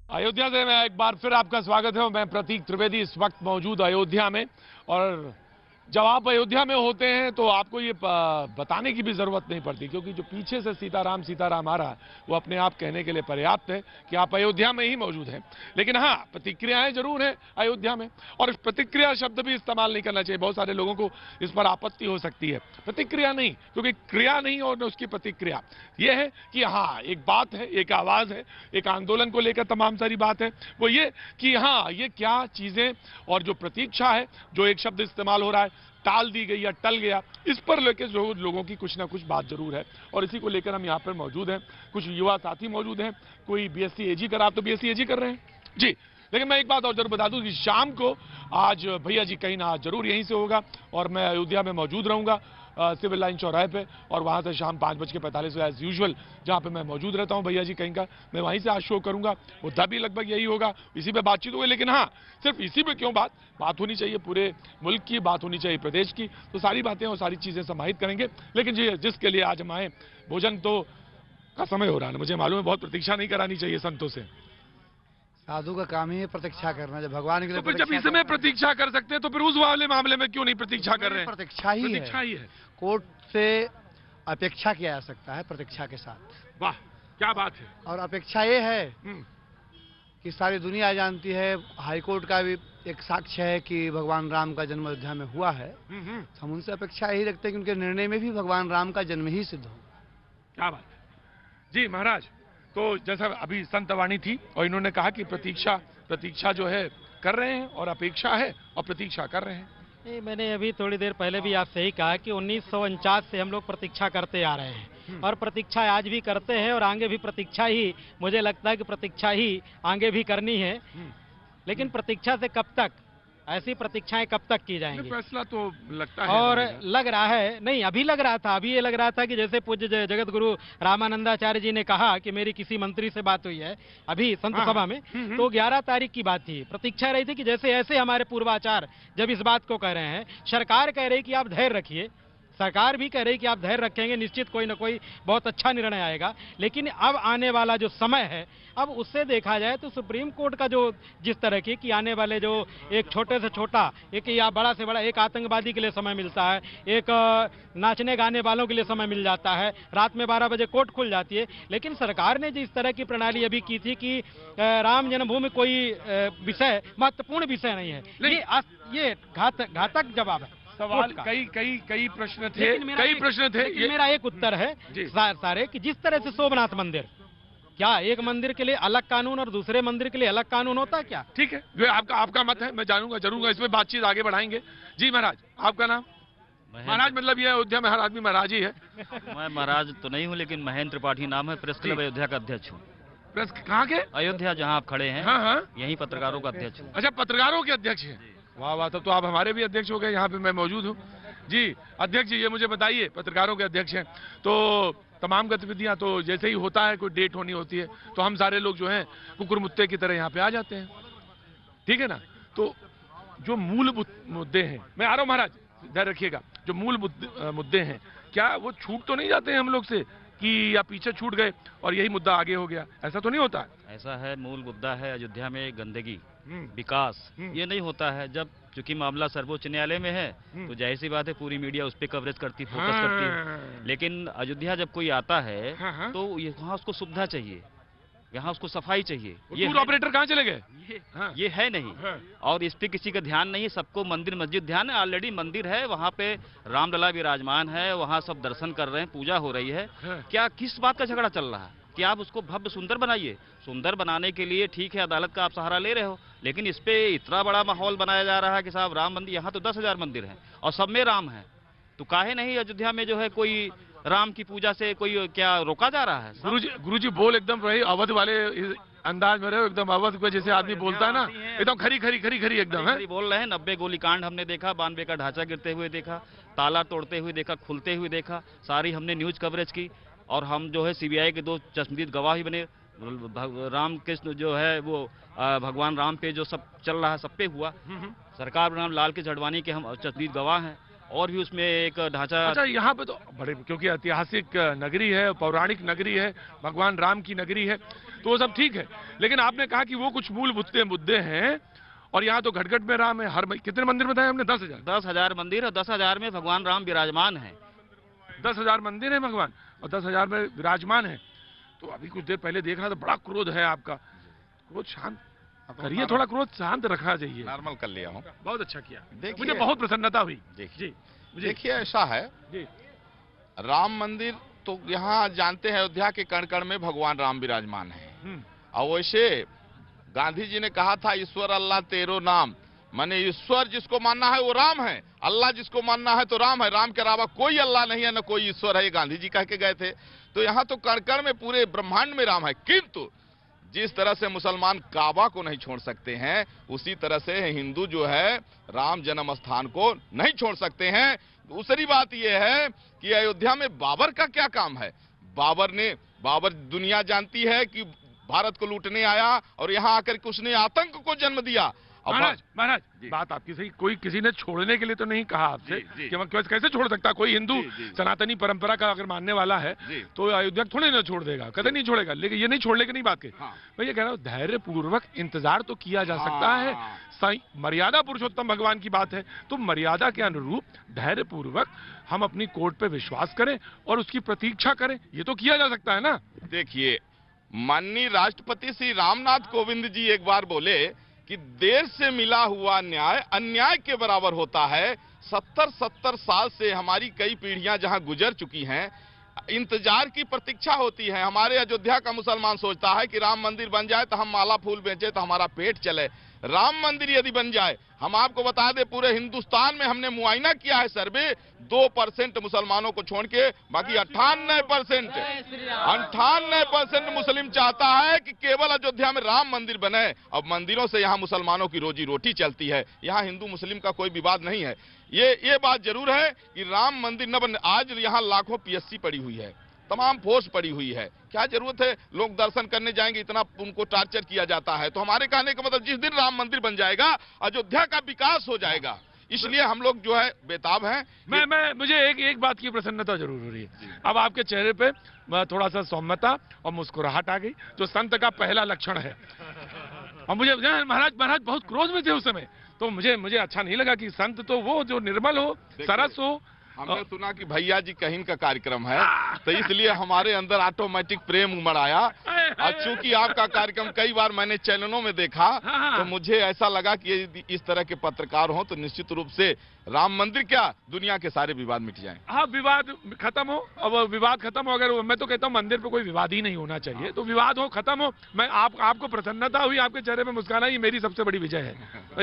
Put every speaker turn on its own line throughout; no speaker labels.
अयोध्या से मैं एक बार फिर आपका स्वागत है। मैं प्रतीक त्रिवेदी इस वक्त मौजूद अयोध्या में, और जब आप अयोध्या में होते हैं तो आपको ये बताने की भी जरूरत नहीं पड़ती, क्योंकि जो पीछे से सीताराम सीताराम आ रहा है वो अपने आप कहने के लिए पर्याप्त है कि आप अयोध्या में ही मौजूद हैं। लेकिन हाँ, प्रतिक्रियाएं जरूर हैं अयोध्या में, और प्रतिक्रिया शब्द भी इस्तेमाल नहीं करना चाहिए। बहुत सारे लोगों को इस पर आपत्ति हो सकती है। प्रतिक्रिया नहीं, क्योंकि क्रिया नहीं और उसकी प्रतिक्रिया यह है कि हाँ, एक बात है, एक आवाज है, एक आंदोलन को लेकर तमाम सारी बात है। वो ये कि हाँ, ये क्या चीजें और जो प्रतीक्षा है, जो एक शब्द इस्तेमाल हो रहा है, टाल दी गई या टल गया, इस पर लेकर लोगों की कुछ ना कुछ बात जरूर है। और इसी को लेकर हम यहाँ पर मौजूद हैं। कुछ युवा साथी मौजूद हैं। कोई बीएससी एजी कर, आप तो बीएससी एजी कर रहे हैं जी। लेकिन मैं एक बात और जरूर बता दूं कि शाम को आज भैया जी कहीं ना जरूर यहीं से होगा, और मैं अयोध्या में मौजूद रहूंगा सिविल लाइन चौराहे पे, और वहां से शाम 5:45 एज यूजुअल जहां पे मैं मौजूद रहता हूं भैया जी कहीं का, मैं वहीं से आज शो करूंगा। मुद्दा भी लगभग यही होगा, इसी पे बातचीत होगी। लेकिन हाँ, सिर्फ इसी पे क्यों बात होनी चाहिए, पूरे मुल्क की बात होनी चाहिए, प्रदेश की, तो सारी बातें और सारी चीजें समाहित करेंगे। लेकिन जी, जिसके लिए आज हम आए, भोजन तो का समय हो रहा है, मुझे मालूम है, बहुत प्रतीक्षा नहीं करानी चाहिए संतों से।
साधु का काम ही है प्रतीक्षा करना, जब भगवान के लिए
तो जब इसमें प्रतीक्षा कर सकते हैं तो फिर उस वाले मामले में क्यों नहीं प्रतीक्षा कर रहे हैं?
प्रतीक्षा ही है। कोर्ट से अपेक्षा किया जा सकता है प्रतीक्षा के साथ।
वाह, क्या बात है।
और अपेक्षा ये है कि सारी दुनिया जानती है, हाईकोर्ट का भी एक साक्ष्य है कि भगवान राम का जन्म अयोध्या में हुआ है। हम उनसे अपेक्षा यही रखते हैं कि उनके निर्णय में भी भगवान राम का जन्म ही सिद्ध हो।
क्या बात है जी महाराज। तो जैसा अभी संत वाणी थी, और इन्होंने कहा कि प्रतीक्षा जो है कर रहे हैं, और अपेक्षा है और प्रतीक्षा कर रहे हैं।
नहीं, मैंने अभी थोड़ी देर पहले भी आपसे ही कहा कि 1949 से हम लोग प्रतीक्षा करते आ रहे हैं, और प्रतीक्षा आज भी करते हैं, और आगे भी प्रतीक्षा ही, मुझे लगता है कि प्रतीक्षा ही आगे भी करनी है। लेकिन प्रतीक्षा से कब तक, ऐसी प्रतीक्षाएं कब तक की जाएंगी?
फैसला तो लगता है,
और लग रहा है, नहीं अभी लग रहा था, अभी ये लग रहा था कि जैसे पूज्य जगत गुरु रामानंदाचार्य जी ने कहा कि मेरी किसी मंत्री से बात हुई है अभी संत सभा में, तो 11 तारीख की बात थी। प्रतीक्षा रही थी कि जैसे ऐसे हमारे पूर्वाचार जब इस बात को कह रहे हैं, सरकार कह रही कि आप धैर्य रखिए, सरकार भी कह रही कि आप धैर्य रखेंगे, निश्चित कोई ना कोई बहुत अच्छा निर्णय आएगा। लेकिन अब आने वाला जो समय है, अब उससे देखा जाए तो सुप्रीम कोर्ट का जो जिस तरह की कि आने वाले जो एक छोटे से छोटा, एक या बड़ा से बड़ा, एक आतंकवादी के लिए समय मिलता है, एक नाचने गाने वालों के लिए समय मिल जाता है, रात में 12 बजे कोर्ट खुल जाती है। लेकिन सरकार ने जिस तरह की प्रणाली अभी की थी कि राम जन्मभूमि कोई विषय महत्वपूर्ण विषय नहीं है, ये घातक जवाब है।
सवाल कई प्रश्न थे,
मेरा एक उत्तर है सारे कि जिस तरह से सोमनाथ मंदिर, क्या एक मंदिर के लिए अलग कानून और दूसरे मंदिर के लिए अलग कानून होता है क्या?
ठीक है, जो आपका मत है, मैं जरूंगा इसमें बातचीत आगे बढ़ाएंगे। जी महाराज, आपका नाम? महाराज मतलब ये अयोध्या में हर आदमी महाराज ही है।
मैं महाराज तो नहीं हूँ, लेकिन महेंद्र त्रिपाठी नाम है, प्रेस क्लब अयोध्या का अध्यक्ष हूँ।
प्रेस कहाँ के?
अयोध्या, जहाँ आप खड़े हैं।
हाँ,
यही पत्रकारों का अध्यक्ष हूँ।
अच्छा, पत्रकारों के अध्यक्ष है। वाह वाह, तब तो आप हमारे भी अध्यक्ष हो गए, यहाँ पे मैं मौजूद हूँ। जी अध्यक्ष जी, ये मुझे बताइए, पत्रकारों के अध्यक्ष हैं, तो तमाम गतिविधियां तो जैसे ही होता है, कोई डेट होनी होती है तो हम सारे लोग जो हैं कुकुर मुत्ते की तरह यहाँ पे आ जाते हैं, ठीक है ना? तो जो मूल मुद्दे हैं, मैं आ रहा हूँ महाराज, ध्यान रखिएगा, जो मूल मुद्दे हैं, क्या वो छूट तो नहीं जाते हैं हम लोग से, कि या पीछे छूट गए और यही मुद्दा आगे हो गया? ऐसा तो नहीं होता है?
ऐसा है, मूल मुद्दा है अयोध्या में गंदगी, विकास, ये नहीं होता है। जब चूंकि मामला सर्वोच्च न्यायालय में है तो जाहिर सी बात है पूरी मीडिया उस पर कवरेज करती, फोकस करती है। लेकिन अयोध्या जब कोई आता है तो यहाँ उसको सुविधा चाहिए, यहाँ उसको सफाई चाहिए।
ये ऑपरेटर कहाँ चले गए?
ये है नहीं, और इस पे किसी का ध्यान नहीं है। सबको मंदिर मस्जिद ध्यान है, ऑलरेडी मंदिर है, वहाँ पे रामलला विराजमान है, वहाँ सब दर्शन कर रहे हैं, पूजा हो रही है। क्या किस बात का झगड़ा चल रहा है कि आप उसको भव्य सुंदर बनाइए? सुंदर बनाने के लिए ठीक है, अदालत का आप सहारा ले रहे हो, लेकिन इस पे इतना बड़ा माहौल बनाया जा रहा है कि साहब राम मंदिर, यहाँ तो 10,000 मंदिर हैं और सब में राम है, तो काहे नहीं अयोध्या में जो है कोई राम की पूजा से कोई क्या रोका जा रहा है?
गुरुजी बोल एकदम रही अवध वाले अंदाज में रहे, एकदम अवध को जैसे आदमी बोलता है ना, एकदम खरी एकदम है
बोल रहे हैं। 90 गोलीकांड हमने देखा, 92 का ढांचा गिरते हुए देखा, ताला तोड़ते हुए देखा, खुलते हुए देखा, सारी हमने न्यूज कवरेज की। और हम जो है सीबीआई के 2 चश्मदीद गवाह ही बने। राम कृष्ण जो है वो भगवान राम पे जो सब चल रहा है सब पे हुआ। सरकार नाम लाल के जड़वानी के हम चश्मदीद गवाह हैं। और भी उसमें एक ढांचा।
अच्छा, यहाँ पे तो बड़े, क्योंकि ऐतिहासिक नगरी है, पौराणिक नगरी है, भगवान राम की नगरी है, तो वो सब ठीक है। लेकिन आपने कहा कि वो कुछ मूल मुद्दे हैं, और यहाँ तो घट-घट में राम है। कितने मंदिर बताए हमने? 10,000।
10,000 मंदिर और 10,000 में भगवान राम विराजमान है।
10,000 मंदिर है भगवान, और 10,000 में विराजमान है। तो अभी कुछ देर पहले देखना तो बड़ा क्रोध है आपका। क्रोध शांत करिए, थोड़ा क्रोध शांत रखना चाहिए।
नॉर्मल कर लिया हूँ।
बहुत अच्छा किया,
देखिए,
मुझे बहुत प्रसन्नता हुई।
देखिए
जी,
देखिए ऐसा है
जी,
राम मंदिर तो यहाँ जानते हैं अयोध्या के कण कण में भगवान राम विराजमान है। और वैसे गांधी जी ने कहा था, ईश्वर अल्लाह तेरो नाम, माने ईश्वर जिसको मानना है वो राम है, अल्लाह जिसको मानना है तो राम है। राम के अलावा कोई अल्लाह नहीं है, न कोई ईश्वर है, ये गांधी जी कह के गए थे। तो यहाँ तो कण कण में पूरे ब्रह्मांड में राम है। किंतु जिस तरह से मुसलमान काबा को नहीं छोड़ सकते हैं, उसी तरह से हिंदू जो है राम जन्म स्थान को नहीं छोड़ सकते हैं। दूसरी बात यह है कि अयोध्या में बाबर का क्या काम है? बाबर दुनिया जानती है कि भारत को लूटने आया और यहाँ आकर के उसने आतंक को जन्म दिया।
महाराज बात आपकी सही, कोई किसी ने छोड़ने के लिए तो नहीं कहा आपसे कि मैं कैसे छोड़ सकता। कोई हिंदू सनातनी परंपरा का अगर मानने वाला है तो अयोध्या थोड़े ना छोड़ देगा, कदम नहीं छोड़ेगा। लेकिन ये नहीं छोड़ने की नहीं बात की, मैं ये कह रहा हूँ धैर्य पूर्वक इंतजार तो किया जा सकता है। सही मर्यादा पुरुषोत्तम भगवान की बात है, तो मर्यादा के अनुरूप धैर्य पूर्वक हम अपनी कोर्ट पे विश्वास करें और उसकी प्रतीक्षा करें, ये तो किया जा सकता है ना।
देखिए, माननीय राष्ट्रपति श्री रामनाथ कोविंद जी एक बार बोले कि देर से मिला हुआ न्याय अन्याय के बराबर होता है। 70 साल से हमारी कई पीढ़ियां जहां गुजर चुकी हैं, इंतजार की प्रतीक्षा होती है। हमारे अयोध्या का मुसलमान सोचता है कि राम मंदिर बन जाए तो हम माला फूल बेचे तो हमारा पेट चले। राम मंदिर यदि बन जाए, हम आपको बता दें पूरे हिंदुस्तान में हमने मुआयना किया है सर्वे, 2% मुसलमानों को छोड़ के बाकी 98% मुस्लिम चाहता है कि केवल अयोध्या में राम मंदिर बने। अब मंदिरों से यहाँ मुसलमानों की रोजी रोटी चलती है, यहाँ हिंदू मुस्लिम का कोई विवाद नहीं है। ये बात जरूर है कि राम मंदिर न बन, आज यहाँ लाखों PSC पड़ी हुई है, तमाम फोर्स पड़ी हुई है, क्या जरूरत है? लोग दर्शन करने जाएंगे, इतना उनको टार्चर किया जाता है। तो हमारे कहने का मतलब जिस दिन राम मंदिर बन जाएगा अयोध्या का विकास हो जाएगा, इसलिए हम लोग जो है बेताब हैं।
मुझे एक बात की प्रसन्नता जरूर हो रही है, अब आपके चेहरे पे थोड़ा सा सौम्यता और मुस्कुराहट आ गई, जो संत का पहला लक्षण है। और मुझे महाराज बहुत क्रोध में थे उस समय, तो मुझे अच्छा नहीं लगा कि संत तो वो जो निर्मल हो, सरस हो।
हमने सुना कि भैया जी कहीं का कार्यक्रम है, तो इसलिए हमारे अंदर ऑटोमेटिक प्रेम उमड़ आया। और चूंकि आपका कार्यक्रम कई बार मैंने चैनलों में देखा, तो मुझे ऐसा लगा कि इस तरह के पत्रकार हों तो निश्चित रूप से राम मंदिर क्या दुनिया के सारे विवाद मिट जाएं।
हाँ, विवाद खत्म हो। अब विवाद खत्म हो, अगर मैं तो कहता हूँ मंदिर पे कोई विवाद ही नहीं होना चाहिए, तो विवाद हो, खत्म हो। मैं आपको प्रसन्नता हुई, आपके चेहरे पे मुस्कान आई, मेरी सबसे बड़ी विजय है।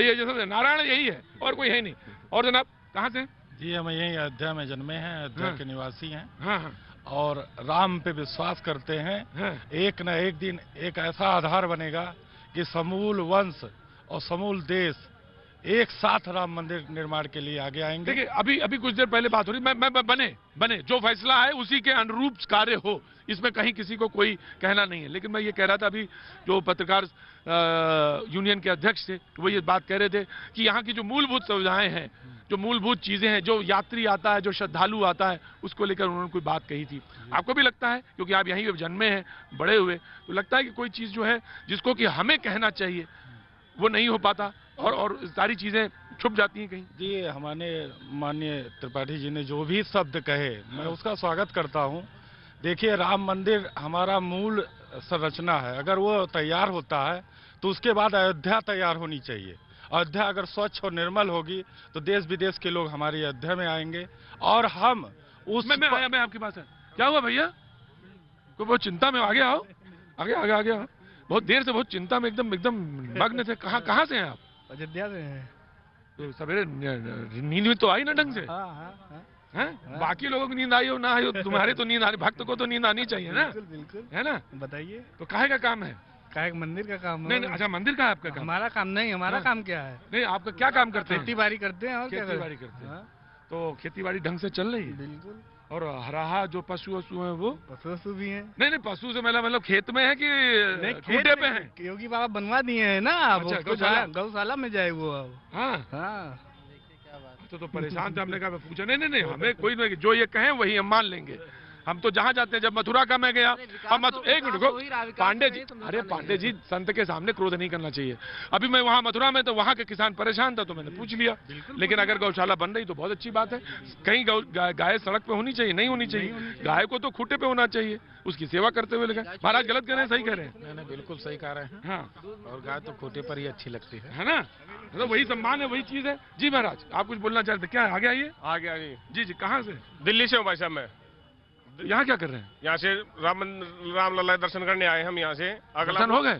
ये जो नारायण यही है और कोई है नहीं। और जनाब कहाँ से?
जी, हम यही अयोध्या में जन्मे हैं, अयोध्या के निवासी हैं।
हाँ।
और राम पे विश्वास करते हैं। एक न एक दिन एक ऐसा आधार बनेगा कि समूल वंश और समूल देश एक साथ राम मंदिर निर्माण के लिए आगे आएंगे।
देखिए, अभी कुछ देर पहले बात हो रही, मैं बने जो फैसला है उसी के अनुरूप कार्य हो, इसमें कहीं किसी को कोई कहना नहीं है। लेकिन मैं ये कह रहा था, अभी जो पत्रकार यूनियन के अध्यक्ष थे वो ये बात कह रहे थे कि यहाँ की जो मूलभूत सुविधाएं हैं, जो मूलभूत चीजें हैं, जो यात्री आता है, जो श्रद्धालु आता है, उसको लेकर उन्होंने कोई बात कही थी। आपको भी लगता है, क्योंकि आप यहीं जन्मे हैं, बड़े हुए, तो लगता है कि कोई चीज जो है जिसको कि हमें कहना चाहिए वो नहीं हो पाता और सारी चीजें छुप जाती हैं कहीं?
जी, हमारे माननीय त्रिपाठी जी ने जो भी शब्द कहे, मैं उसका स्वागत करता हूं। देखिए, राम मंदिर हमारा मूल संरचना है, अगर वो तैयार होता है तो उसके बाद अयोध्या तैयार होनी चाहिए। अयोध्या अगर स्वच्छ और निर्मल होगी तो देश विदेश के लोग हमारी अयोध्या में आएंगे और हम उस
मैं आपकी बात है। क्या हुआ भैया? कोई बहुत चिंता में? आगे आओ, आगे आओ। बहुत देर से बहुत चिंता में एकदम मग्न थे। कहाँ से हैं आप?
अयोध्या से हैं।
तो सवेरे नींद में तो आई ना ढंग से? हैं? बाकी लोगों की नींद आई हो ना आई हो, तुम्हारे तो नींद आ रही, भक्त को तो नींद आनी चाहिए ना?
बिल्कुल,
है ना?
बताइए।
तो काहे का काम है?
काहे मंदिर का काम?
नहीं, अच्छा, मंदिर का है आपका काम?
हमारा काम नहीं, हमारा काम क्या है?
नहीं, आपका क्या काम करते हैं?
खेती बाड़ी करते हैं। और क्या
खेती-बाड़ी करते हैं? तो खेती बाड़ी ढंग से चल रही है?
बिल्कुल।
और हराहा जो पशु हैं वो?
पशु भी हैं।
नहीं, पशु से मतलब खेत में है कि खूंटे पे है?
योगी बाबा बनवा दिए हैं ना,
अच्छा,
गौशाला में जाए वो अब।
हाँ। तो परेशान थे, हमने कहा पूछा नहीं नहीं नहीं, हमें कोई नहीं, जो ये कहें वही हम मान लेंगे। हम तो जहां जाते हैं, जब मथुरा का मैं गया, अब एक मिनट को पांडे जी, अरे पांडे जी संत के सामने क्रोध नहीं करना चाहिए। अभी मैं वहां मथुरा में, तो वहां के किसान परेशान था, तो मैंने पूछ लिया। लेकिन अगर गौशाला बन रही तो बहुत अच्छी बात है। कहीं गाय सड़क पे होनी चाहिए, नहीं होनी चाहिए, गाय को तो खूंटे पे होना चाहिए, उसकी सेवा करते हुए लगा। महाराज गलत कह रहे हैं, सही कह रहे हैं?
नहीं बिल्कुल सही कह रहे हैं।
हाँ,
और गाय तो खूंटे पर ही अच्छी लगती
है ना, मतलब वही सम्मान है, वही चीज है। जी महाराज, आप कुछ बोलना चाहते? क्या आगे आइए।
आ गया जी।
जी जी, कहाँ से?
दिल्ली से हूँ भाई साहब मैं।
यहाँ क्या कर रहे हैं?
यहाँ से रामलला दर्शन करने आए हम यहाँ से। अगला
दर्शन हो गए?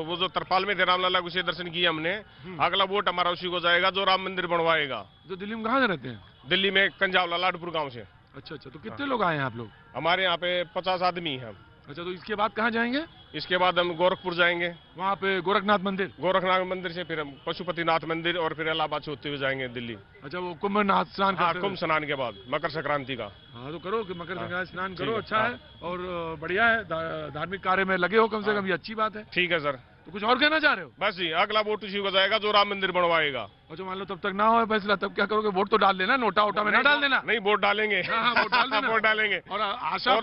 वो जो तरपाल में थे रामलला, उसे दर्शन किए हमने। अगला वोट हमारा उसी को जाएगा जो राम मंदिर बनवाएगा।
जो दिल्ली में कहाँ से रहते हैं?
दिल्ली में कंजावला लाडपुर गाँव से।
अच्छा अच्छा, तो कितने लोग आए हैं आप लोग?
हमारे यहाँ पे 50 आदमी हैं।
अच्छा, तो इसके बाद कहाँ जाएंगे?
इसके बाद हम गोरखपुर जाएंगे,
वहाँ पे गोरखनाथ मंदिर।
गोरखनाथ मंदिर से फिर हम पशुपतिनाथ मंदिर और फिर इलाहाबाद से होते हुए जाएंगे दिल्ली।
अच्छा, वो कुंभ स्नान?
हाँ, कुंभ स्नान के बाद मकर संक्रांति का।
हाँ, तो करो कि मकर संक्रांति स्नान करो, अच्छा है और बढ़िया है, धार्मिक कार्य में लगे हो कम से कम, ये अच्छी बात है।
ठीक है सर।
तो कुछ और कहना चाह रहे हो?
बस जी, अगला वोट उसी को जाएगा जो राम मंदिर बनवाएगा।
अच्छा, मान लो तब तक ना हो फैसला, तब क्या करोगे? वोट तो डाल देना, नोटा वोटा में ना डाल देना।
नहीं, वोट डालेंगे।
हाँ, वोट डाल देना।
वोट डालेंगे
और आशा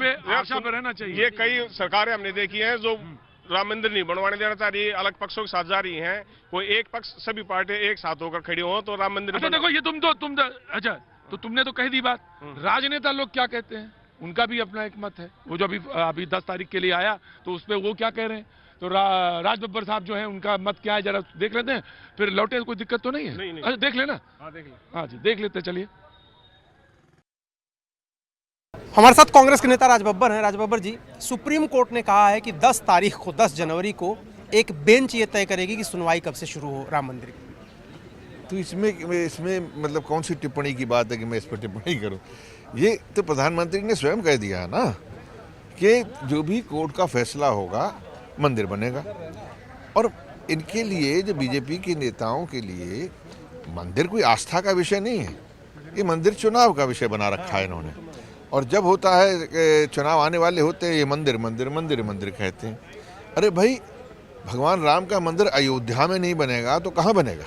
पे रहना चाहिए।
ये कई सरकारें हमने देखी हैं जो राम मंदिर नहीं बनवाने देना चाह रही है, अलग पक्षों के साथ जा रही हैं। कोई एक पक्ष, सभी पार्टी एक साथ होकर खड़ी हो तो राम मंदिर।
अच्छा देखो, ये तुम अच्छा, तो तुमने तो कह दी बात, राजनेता लोग क्या कहते हैं? उनका भी अपना एक मत है। वो जो अभी 10 तारीख के लिए आया, तो उस पर वो क्या कह रहे हैं? तो राज बब्बर साहब जो है, उनका मत क्या है, जरा देख लेते हैं, फिर लौटे। कोई दिक्कत तो नहीं है?
नहीं।
अच्छा, देख लेना।
हाँ, देख ले।
हाँ जी, देख लेते, चलिए।
हमारे साथ कांग्रेस के नेता राज बब्बर हैं। राज बब्बर जी, सुप्रीम कोर्ट ने कहा है कि 10 तारीख को, 10 जनवरी को एक बेंच ये तय करेगी कि सुनवाई कब से शुरू हो राम मंदिर की।
तो इसमें मतलब कौन सी टिप्पणी की बात है कि मैं इस पर टिप्पणी करूं? ये तो प्रधानमंत्री ने स्वयं कह दिया है ना कि जो भी कोर्ट का फैसला होगा, मंदिर बनेगा। और इनके लिए, जो बीजेपी के नेताओं के लिए, मंदिर कोई आस्था का विषय नहीं है, ये मंदिर चुनाव का विषय बना रखा है इन्होंने। और जब होता है चुनाव आने वाले होते हैं, ये मंदिर मंदिर मंदिर मंदिर कहते हैं। अरे भाई, भगवान राम का मंदिर अयोध्या में नहीं बनेगा तो कहाँ बनेगा?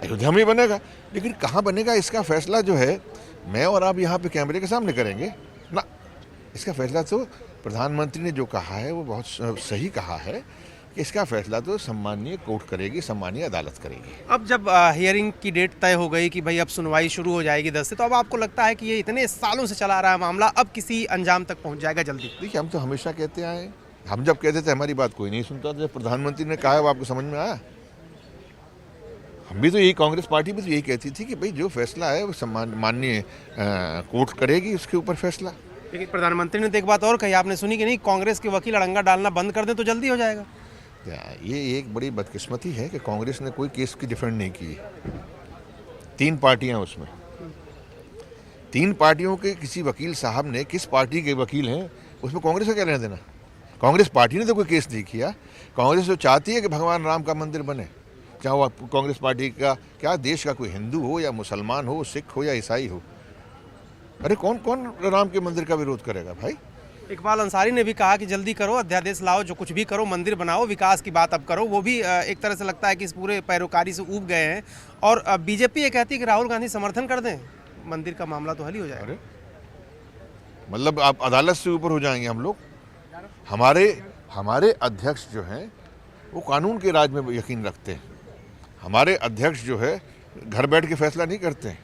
अयोध्या में ही बनेगा, लेकिन कहाँ बनेगा इसका फैसला जो है मैं और आप यहाँ पे कैमरे के सामने करेंगे ना। इसका फैसला तो प्रधानमंत्री ने जो कहा है वो बहुत सही कहा है कि इसका फैसला तो सम्मानीय कोर्ट करेगी, सम्मानीय अदालत करेगी।
अब जब हियरिंग की डेट तय हो गई कि भाई अब सुनवाई शुरू हो जाएगी 10 से, तो अब आपको लगता है कि ये इतने सालों से चला रहा है मामला, अब किसी अंजाम तक पहुंच जाएगा जल्दी?
देखिए, हम तो हमेशा कहते आए, हम जब कहते थे हमारी बात कोई नहीं सुनता था। जब प्रधानमंत्री ने कहा है वो आपको समझ में आया? हम भी तो यही, कांग्रेस पार्टी भी तो यही कहती थी कि भाई जो फैसला है वो माननीय कोर्ट करेगी, उसके ऊपर फैसला।
लेकिन प्रधानमंत्री ने तो एक बात और कही, आपने सुनी कि नहीं, कांग्रेस के वकील अड़ंगा डालना बंद कर दें तो जल्दी हो जाएगा।
ये एक बड़ी बदकिस्मती है कि कांग्रेस ने कोई केस की डिफेंड नहीं की। 3 पार्टियां उसमें, 3 पार्टियों के किसी वकील साहब ने, किस पार्टी के वकील हैं उसमें कांग्रेस का क्या लेना देना? कांग्रेस पार्टी ने तो कोई केस नहीं किया। कांग्रेस तो चाहती है कि भगवान राम का मंदिर बने, चाहे वो कांग्रेस पार्टी का क्या, देश का कोई हिंदू हो या मुसलमान हो, सिख हो या ईसाई हो। अरे कौन कौन राम के मंदिर का विरोध करेगा भाई?
इकबाल अंसारी ने भी कहा कि जल्दी करो, अध्यादेश लाओ, जो कुछ भी करो, मंदिर बनाओ, विकास की बात अब करो। वो भी एक तरह से लगता है कि इस पूरे पैरोकारी से ऊब गए हैं। और बीजेपी ये कहती है कि राहुल गांधी समर्थन कर दें, मंदिर का मामला तो हल ही हो जाएगा।
मतलब आप अदालत से ऊपर हो जाएंगे हम लोग? हमारे अध्यक्ष जो हैं वो कानून के राज में यकीन रखते हैं। हमारे अध्यक्ष जो है घर बैठ के फैसला नहीं करते हैं।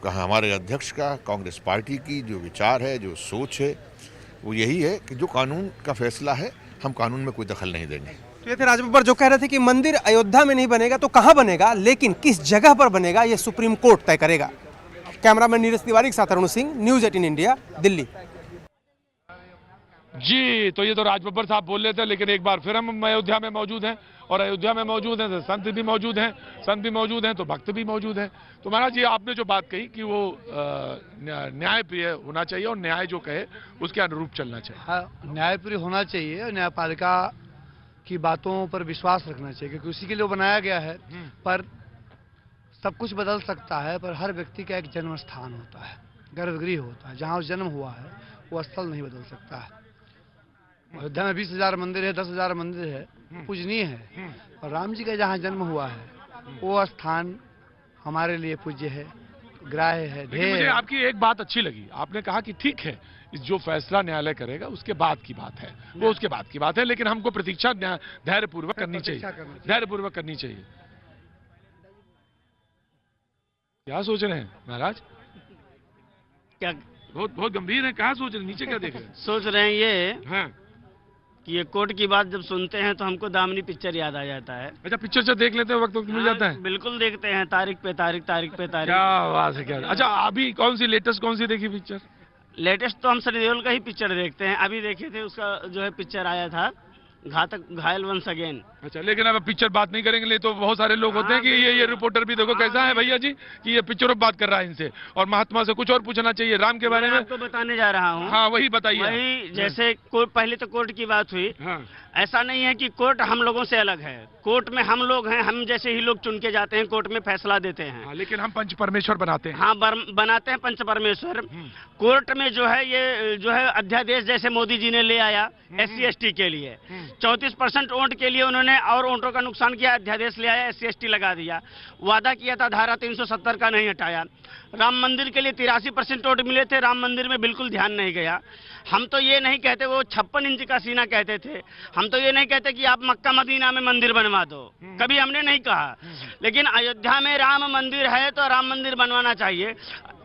हमारे अध्यक्ष का, कांग्रेस पार्टी की जो विचार है, जो सोच है, वो यही है कि जो कानून का फैसला है, हम कानून में कोई दखल नहीं देंगे।
तो ये थे राज बब्बर, जो कह रहे थे कि मंदिर अयोध्या में नहीं बनेगा तो कहाँ बनेगा, लेकिन किस जगह पर बनेगा ये सुप्रीम कोर्ट तय करेगा। कैमरामैन नीरज तिवारी के साथ अरुण सिंह, न्यूज़ 18 इंडिया, दिल्ली।
जी, तो ये तो राज बब्बर साहब बोल रहे थे, लेकिन एक बार फिर हम अयोध्या में मौजूद हैं, और अयोध्या में मौजूद हैं तो संत भी मौजूद हैं, तो भक्त भी मौजूद हैं। तो महाराज जी, आपने जो बात कही कि वो न्यायप्रिय होना चाहिए और न्याय जो कहे उसके अनुरूप चलना चाहिए।
हाँ, न्यायप्रिय होना चाहिए और न्यायपालिका की बातों पर विश्वास रखना चाहिए, क्योंकि उसी के लिए बनाया गया है। पर सब कुछ बदल सकता है, पर हर व्यक्ति का एक जन्म स्थान होता है, गर्भगृह होता है, जहाँ जन्म हुआ है वो स्थल नहीं बदल सकता है। अयोध्या में 20,000 मंदिर है, 10,000 मंदिर है, पूजनीय है। और राम जी का जहाँ जन्म हुआ है वो स्थान हमारे लिए पूज्य है, ग्राह्य है,
लेकिन
ध्येय
मुझे
है।
आपकी एक बात अच्छी लगी, आपने कहा कि ठीक है इस जो फैसला न्यायालय करेगा उसके बाद की बात है, वो उसके बाद की बात है, लेकिन हमको प्रतीक्षा धैर्यपूर्वक करनी चाहिए, धैर्यपूर्वक करनी चाहिए। क्या सोच रहे हैं महाराज?
क्या
बहुत बहुत गंभीर है, कहाँ सोच रहे हैं, नीचे क्या देख रहे हैं?
सोच रहे हैं ये
हाँ।
कि ये कोर्ट की बात जब सुनते हैं तो हमको दामिनी पिक्चर याद आ जाता है।
अच्छा, पिक्चर से देख लेते हैं, वक्त मिल जाता है।
बिल्कुल देखते हैं, तारीख पे तारीख, तारीख पे तारीख।
क्या बात है, क्या। अच्छा, अभी कौन सी लेटेस्ट कौन सी देखी पिक्चर?
लेटेस्ट तो हम सनी देओल का ही पिक्चर देखते हैं। अभी देखे थे उसका जो है पिक्चर आया था घातक घायल वंस अगेन।
अच्छा, लेकिन अब पिक्चर बात नहीं करेंगे तो बहुत सारे लोग होते हैं कि ये रिपोर्टर भी देखो कैसा है भैया जी कि ये पिक्चरों बात कर रहा है इनसे, और महात्मा से कुछ और पूछना चाहिए राम के बारे में।
आपको बताने जा रहा हूँ।
हाँ, वही बताइए।
वही जैसे पहले तो कोर्ट की बात हुई।
हाँ।
ऐसा नहीं है कि कोर्ट हम लोगों से अलग है, कोर्ट में हम लोग हैं, हम जैसे ही लोग चुन के जाते हैं, कोर्ट में फैसला देते हैं।
हाँ, लेकिन हम पंच परमेश्वर बनाते हैं।
हाँ, बनाते हैं पंच परमेश्वर। कोर्ट में जो है ये जो है अध्यादेश जैसे मोदी जी ने ले आया SC/ST के लिए, 34% वोट के लिए उन्होंने और वोटों का नुकसान किया, अध्यादेश ले आया, SC/ST लगा दिया। वादा किया था धारा 370 का, नहीं हटाया। राम मंदिर के लिए 83% वोट मिले थे, राम मंदिर में बिल्कुल ध्यान नहीं गया। हम तो ये नहीं कहते, वो 56 इंच का सीना कहते थे, हम तो ये नहीं कहते कि आप मक्का मदीना में मंदिर बनवा दो, कभी हमने नहीं कहा। लेकिन अयोध्या में राम मंदिर है तो राम मंदिर बनवाना चाहिए,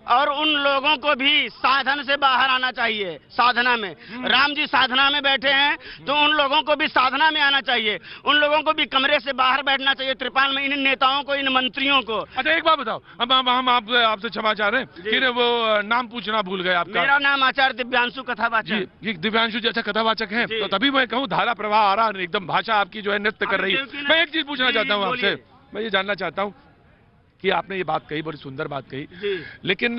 और उन लोगों को भी साधन से बाहर आना चाहिए। साधना में राम जी साधना में बैठे हैं तो उन लोगों को भी साधना में आना चाहिए, उन लोगों को भी कमरे से बाहर बैठना चाहिए त्रिपाल में, इन नेताओं को, इन मंत्रियों को।
अच्छा, एक बात बताओ, अब हम आपसे क्षमा चाह रहे हैं कि वो नाम पूछना भूल गए आपका।
मेरा नाम आचार्य दिव्यांशु कथावाचक।
जी, दिव्यांशु जी, अच्छा कथावाचक हैं, तो तभी मैं कहूँ धारा प्रवाह आ रहा, एकदम भाषा आपकी जो है नृत्य कर रही है। मैं एक चीज पूछना चाहता हूँ आपसे, मैं ये जानना चाहता हूँ कि आपने ये बात कही, बड़ी सुंदर बात कही, लेकिन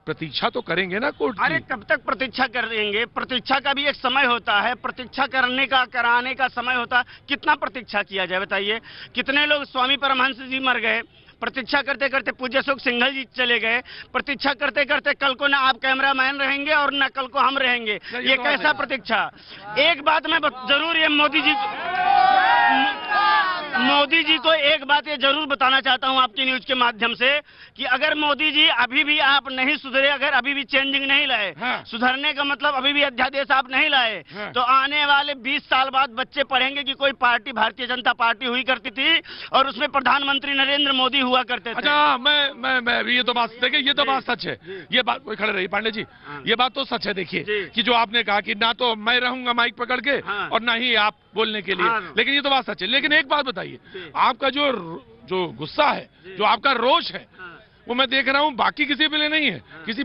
प्रतीक्षा तो करेंगे ना कोर्ट की?
अरे कब तक प्रतीक्षा करेंगे? प्रतीक्षा का भी एक समय होता है, प्रतीक्षा करने का, कराने का समय होता है। कितना प्रतीक्षा किया जाए बताइए? कितने लोग, स्वामी परमहंस जी मर गए, प्रतीक्षा करते करते पूज्य सुख सिंघल जी चले गए, प्रतीक्षा करते करते कल को ना आप कैमरामैन रहेंगे और ना कल को हम रहेंगे। ये कैसा प्रतीक्षा? एक बात मैं जरूर ये मोदी जी को एक बात ये जरूर बताना चाहता हूं आपकी न्यूज के माध्यम से कि अगर मोदी जी अभी भी आप नहीं सुधरे, अगर अभी भी चेंजिंग नहीं लाए, सुधरने का मतलब अभी भी अध्यादेश आप नहीं लाए, तो आने वाले 20 साल बाद बच्चे पढ़ेंगे कि कोई पार्टी भारतीय जनता पार्टी हुई करती थी और उसमें प्रधानमंत्री नरेंद्र मोदी हुआ करते थे।
अच्छा, मैं ये तो बात देखिए, ये तो बात सच है, ये बात कोई खड़े रही पांडे जी, ये बात तो सच है। देखिए कि जो आपने कहा कि ना तो मैं रहूंगा माइक पकड़ के और ना ही आप बोलने के लिए, लेकिन ये तो बात सच है। लेकिन एक बात बताइए, आपका जो गुस्सा है, जो आपका रोष है, वो मैं देख रहा हूं बाकी किसी पे नहीं है, किसी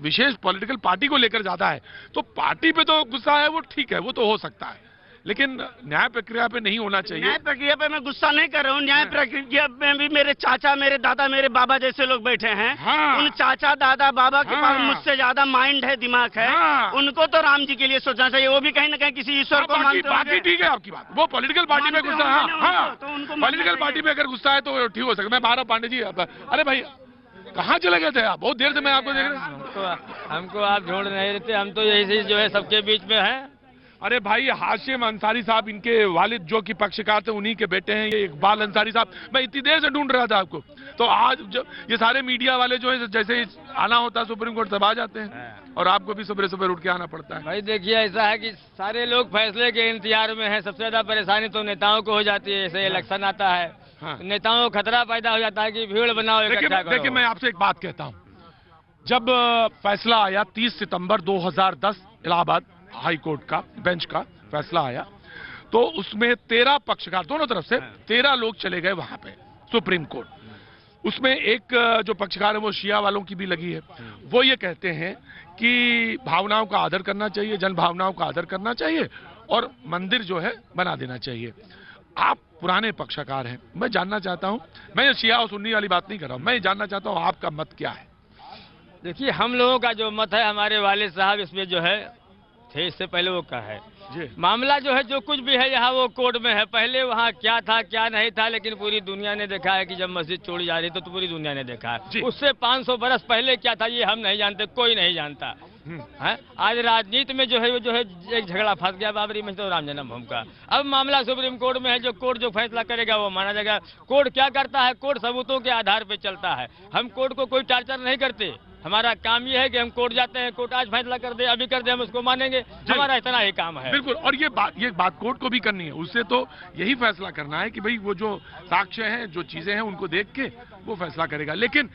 विशेष पॉलिटिकल पार्टी को लेकर ज्यादा है। तो पार्टी पे तो गुस्सा है, वो ठीक है, वो तो हो सकता है, लेकिन न्याय प्रक्रिया पे नहीं होना चाहिए।
न्याय प्रक्रिया पे मैं गुस्सा नहीं कर रहा हूँ, न्याय प्रक्रिया में भी मेरे चाचा, मेरे दादा, मेरे बाबा जैसे लोग बैठे हैं। उन चाचा दादा बाबा के पास मुझसे ज्यादा माइंड है, दिमाग है, उनको तो राम जी के लिए सोचना चाहिए। वो भी कहीं ना कहीं किसी ईश्वर को मानते हैं।
बाकी ठीक है आपकी बात, वो पॉलिटिकल पार्टी में गुस्सा, हाँ, पॉलिटिकल पार्टी में अगर गुस्सा है तो ठीक हो सकता है। मैं बारह पांडे जी, अरे भाई कहाँ चले गए थे आप? बहुत देर से मैं आपको देख रहा हूँ।
हमको आप ढूंढ नहीं रहते, हम तो यही जो है सबके बीच में है।
अरे भाई, हाशिम अंसारी साहब, इनके वालिद जो कि पक्षकार थे, उन्हीं के बेटे हैं ये इकबाल अंसारी साहब। मैं इतनी देर से ढूंढ रहा था आपको, तो आज जब ये सारे मीडिया वाले जो है जैसे ही आना होता है सुप्रीम कोर्ट, तब आ जाते हैं और आपको भी सुबह सुबह उठ के आना पड़ता है।
भाई देखिए, ऐसा है कि सारे लोग फैसले के इंतजार में हैं। सबसे ज्यादा परेशानी तो नेताओं को हो जाती है, जैसे इलेक्शन आता है, नेताओं को खतरा पैदा हो जाता है कि भीड़ बनाओ, इकट्ठा करो।
देखिए, मैं आपसे एक बात कहता हूँ, जब फैसला आया 30 सितंबर 2010 इलाहाबाद हाई कोर्ट का बेंच का फैसला आया, तो उसमें 13 पक्षकार, दोनों तरफ से 13 लोग चले गए वहां पे सुप्रीम कोर्ट। उसमें एक जो पक्षकार है वो शिया वालों की भी लगी है। वो ये कहते हैं कि भावनाओं का आदर करना चाहिए, जन भावनाओं का आदर करना चाहिए और मंदिर जो है बना देना चाहिए। आप पुराने पक्षकार हैं, मैं जानना चाहता हूं, मैं शिया और सुन्नी वाली बात नहीं कर रहा हूं, मैं जानना चाहता हूं आपका मत क्या है?
देखिए, हम लोगों का जो मत है, हमारे वालिद साहब इसमें जो है थे, इससे पहले वो का है मामला जो है, जो कुछ भी है यहाँ वो कोर्ट में है। पहले वहाँ क्या था क्या नहीं था, लेकिन पूरी दुनिया ने देखा है कि जब मस्जिद तोड़ी जा रही तो पूरी दुनिया ने देखा है। उससे 500 बरस पहले क्या था ये हम नहीं जानते, कोई नहीं जानता। है। आज राजनीति में जो है वो जो है एक झगड़ा फंस गया बाबरी मस्जिद और राम जन्मभूमि का। अब मामला सुप्रीम कोर्ट में है, जो कोर्ट जो फैसला करेगा वो माना जाएगा। कोर्ट क्या करता है, कोर्ट सबूतों के आधार पर चलता है। हम कोर्ट को कोई टार्चर नहीं करते, हमारा काम ये है कि हम कोर्ट जाते हैं, कोर्ट आज फैसला कर दे, अभी कर दे, हम उसको मानेंगे, हमारा इतना ही काम है।
बिल्कुल, और ये बात कोर्ट को भी करनी है, उससे तो यही फैसला करना है कि भाई वो जो साक्ष्य हैं, जो चीजें हैं, उनको देख के वो फैसला करेगा। लेकिन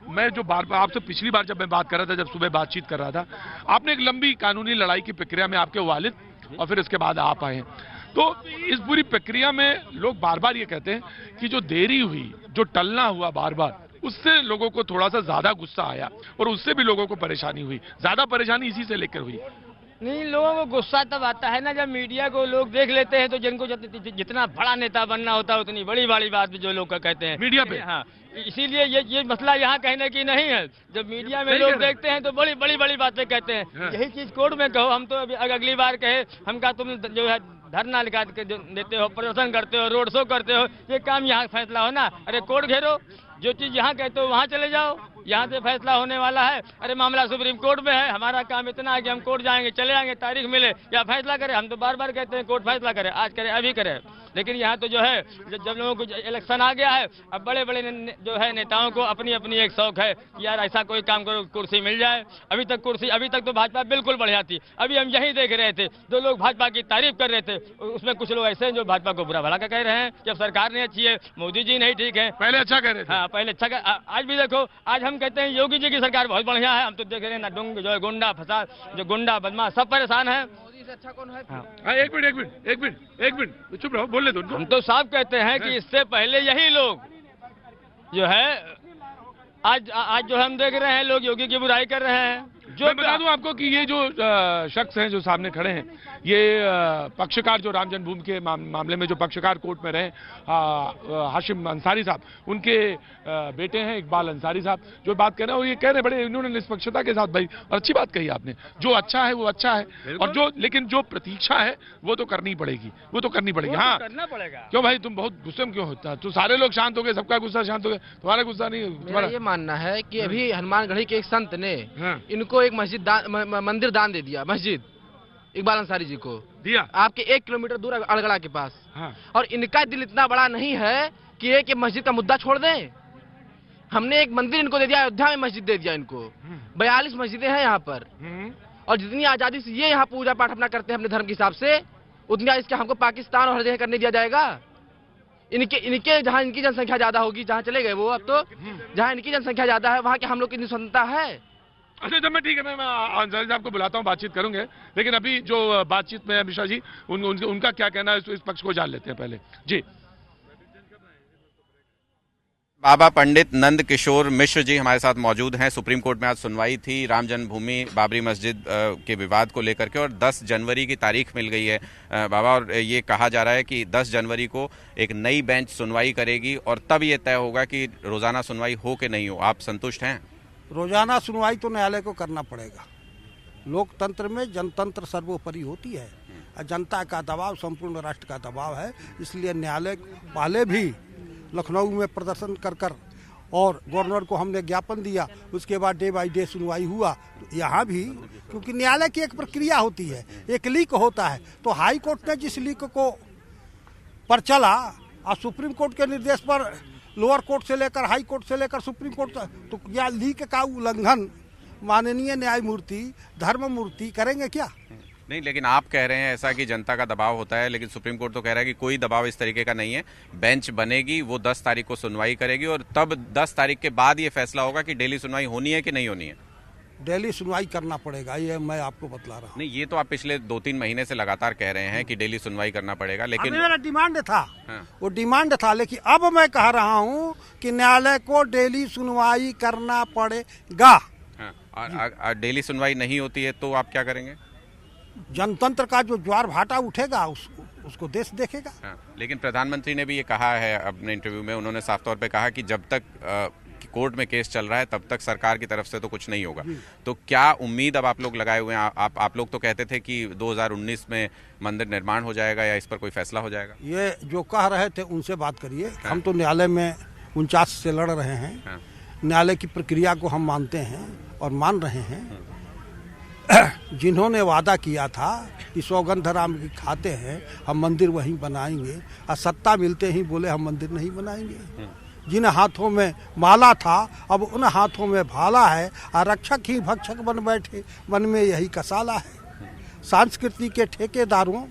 मैं जो बार आपसे पिछली बार जब मैं बात कर रहा था, जब सुबह बातचीत कर रहा था, आपने एक लंबी कानूनी लड़ाई की प्रक्रिया में आपके वालिद और फिर इसके बाद आप आए, तो इस पूरी प्रक्रिया में लोग बार बार ये कहते हैं कि जो देरी हुई, जो टलना हुआ बार बार, उससे लोगों को थोड़ा सा ज्यादा गुस्सा आया और उससे भी लोगों को परेशानी हुई। ज्यादा परेशानी इसी से लेकर हुई।
नहीं, लोगों को गुस्सा तब आता है ना जब मीडिया को लोग देख लेते हैं, तो जिनको जितना बड़ा नेता बनना होता है उतनी बड़ी बात जो लोग कहते हैं मीडिया पे। हाँ, इसीलिए ये मसला यहाँ कहने की नहीं है। जब मीडिया में लोग देखते हैं तो बड़ी बातें कहते हैं। यही चीज कोर्ट में कहो, हम तो अगली बार कहे, हम कहा तुम जो है धरना लिखा देते हो, प्रदर्शन करते हो, रोड शो करते हो, ये काम यहाँ फैसला हो ना। अरे कोर्ट घेरो, जो चीज यहाँ कहते हो वहाँ चले जाओ, यहाँ से फैसला होने वाला है। अरे मामला सुप्रीम कोर्ट में है, हमारा काम इतना है कि हम कोर्ट जाएंगे, चले आएंगे, तारीख मिले या फैसला करे। हम तो बार बार कहते हैं कोर्ट फैसला करे, आज करे, अभी करे। लेकिन यहाँ तो जो है जब लोगों को इलेक्शन आ गया है, अब बड़े जो है नेताओं को अपनी एक शौक है कि यार ऐसा कोई काम करो, कुर्सी मिल जाए। अभी तक तो भाजपा बिल्कुल बढ़िया थी। अभी हम यही देख रहे थे, जो लोग भाजपा की तारीफ कर रहे थे, उसमें कुछ लोग ऐसे हैं जो भाजपा को बुरा भला का कह रहे हैं कि अब सरकार नहीं अच्छी है, मोदी जी नहीं ठीक है।
पहले अच्छा कह रहे थे।
हाँ, पहले अच्छा। आज भी देखो, आज हम कहते हैं योगी जी की सरकार बहुत बढ़िया है। हम तो देख रहे हैं ना, जो है गुंडा फसाद, जो गुंडा बदमाश सब परेशान है। मोदी से अच्छा कौन है?
हाँ, एक मिनट चुप रहो, बोलने दो।
हम तो साफ कहते हैं कि इससे पहले यही लोग जो है आज जो हम देख रहे हैं, लोग योगी की बुराई कर रहे हैं।
मैं बता दूं आपको कि ये जो शख्स हैं जो सामने खड़े हैं, ये पक्षकार जो राम जन्मभूमि के मामले में जो पक्षकार कोर्ट में रहे, हाशिम अंसारी साहब, उनके बेटे हैं इकबाल अंसारी साहब, जो बात कह रहे हैं, वो ये कह रहे हैं बड़े इन्होंने निष्पक्षता के साथ भाई, और अच्छी बात कही आपने, जो अच्छा है वो अच्छा है, और लेकिन जो प्रतीक्षा है वो तो करनी पड़ेगी, हाँ
करना पड़ेगा।
क्यों भाई, तुम बहुत गुस्से में क्यों होता है? तो सारे लोग शांत हो गए, सबका गुस्सा शांत हो गया, तुम्हारा गुस्सा नहीं?
मेरा ये मानना है कि अभी हनुमानगढ़ी के एक संत ने इनको एक मंदिर दान दे दिया, मस्जिद इकबाल अंसारी जी को
दिया, आपके
1 किलोमीटर दूर अड़गड़ा के पास। और इनका दिल इतना बड़ा नहीं है कि एक मस्जिद का मुद्दा छोड़ दें। हमने एक मंदिर इनको दे दिया, अयोध्या में मस्जिद दे दिया इनको। 42 मस्जिदें हैं यहाँ पर, और जितनी आजादी से ये यहाँ पूजा पाठ अपना करते हैं अपने धर्म के हिसाब से, उतनी इसके हमको पाकिस्तान और हर जगह करने दिया जाएगा। इनके जहाँ इनकी जनसंख्या ज्यादा होगी, जहाँ चले गए वो, अब तो जहाँ इनकी जनसंख्या ज्यादा है वहाँ के हम लोग की स्वतंत्रता है।
अच्छा, जब मैं ठीक है, मैं अंसारी साहब को बुलाता हूँ, बातचीत करूंगे, लेकिन अभी जो बातचीत में अमित शाह जी उनका क्या कहना है इस पक्ष को जान लेते हैं पहले जी।
बाबा पंडित नंद किशोर मिश्र जी हमारे साथ मौजूद हैं। सुप्रीम कोर्ट में आज सुनवाई थी राम जन्मभूमि बाबरी मस्जिद के विवाद को लेकर के, और 10 जनवरी की तारीख मिल गई है बाबा, और ये कहा जा रहा है कि 10 जनवरी को एक नई बेंच सुनवाई करेगी और तब ये तय होगा कि रोजाना सुनवाई हो कि नहीं हो। आप संतुष्ट हैं?
रोजाना सुनवाई तो न्यायालय को करना पड़ेगा। लोकतंत्र में जनतंत्र सर्वोपरि होती है, जनता का दबाव संपूर्ण राष्ट्र का दबाव है, इसलिए न्यायालय पहले भी लखनऊ में प्रदर्शन कर और गवर्नर को हमने ज्ञापन दिया, उसके बाद डे बाई डे सुनवाई हुआ। तो यहाँ भी क्योंकि न्यायालय की एक प्रक्रिया होती है, एक लीक होता है, तो हाई कोर्ट ने जिस लीक को पर चला और सुप्रीम कोर्ट के निर्देश पर लोअर कोर्ट से लेकर हाई कोर्ट से लेकर सुप्रीम कोर्ट, तो यह लीक का उल्लंघन माननीय न्यायमूर्ति धर्ममूर्ति करेंगे क्या?
नहीं, लेकिन आप कह रहे हैं ऐसा कि जनता का दबाव होता है, लेकिन सुप्रीम कोर्ट तो कह रहा है कि कोई दबाव इस तरीके का नहीं है। बेंच बनेगी, वो 10 तारीख को सुनवाई करेगी और तब 10 तारीख के बाद ये फैसला होगा कि डेली सुनवाई होनी है कि नहीं होनी है।
डेली सुनवाई करना पड़ेगा, ये मैं आपको बतला रहा हूँ।
नहीं, ये तो आप पिछले 2-3 महीने से लगातार कह रहे हैं कि डेली सुनवाई करना पड़ेगा, लेकिन
मेरा डिमांड था, वो डिमांड था, लेकिन अब मैं कह रहा हूँ कि न्यायालय को डेली सुनवाई करना पड़ेगा।
और डेली सुनवाई नहीं होती है तो आप क्या करेंगे?
जनतंत्र का जो ज्वार भाटा उठेगा उसको देश देखेगा।
लेकिन प्रधानमंत्री ने भी ये कहा है अपने इंटरव्यू में, उन्होंने साफ तौर पे कहा कि जब तक कोर्ट में केस चल रहा है तब तक सरकार की तरफ से तो कुछ नहीं होगा। तो क्या उम्मीद अब आप लोग लगाए हुए हैं? आप लोग तो कहते थे कि 2019 में मंदिर निर्माण हो जाएगा या इस पर कोई फैसला हो जाएगा?
ये जो कह रहे थे उनसे बात करिए। हम तो न्यायालय में 49 से लड़ रहे हैं, न्यायालय की प्रक्रिया को हम मानते हैं और मान रहे हैं। जिन्होंने वादा किया था कि सौगंध राम की खाते हैं हम मंदिर वहीं बनाएंगे, और सत्ता मिलते ही बोले हम मंदिर नहीं बनाएंगे। जिन हाथों में माला था अब उन हाथों में भाला है, और रक्षक ही भक्षक बन बैठे, मन में यही कसाला है। संस्कृति के ठेकेदारों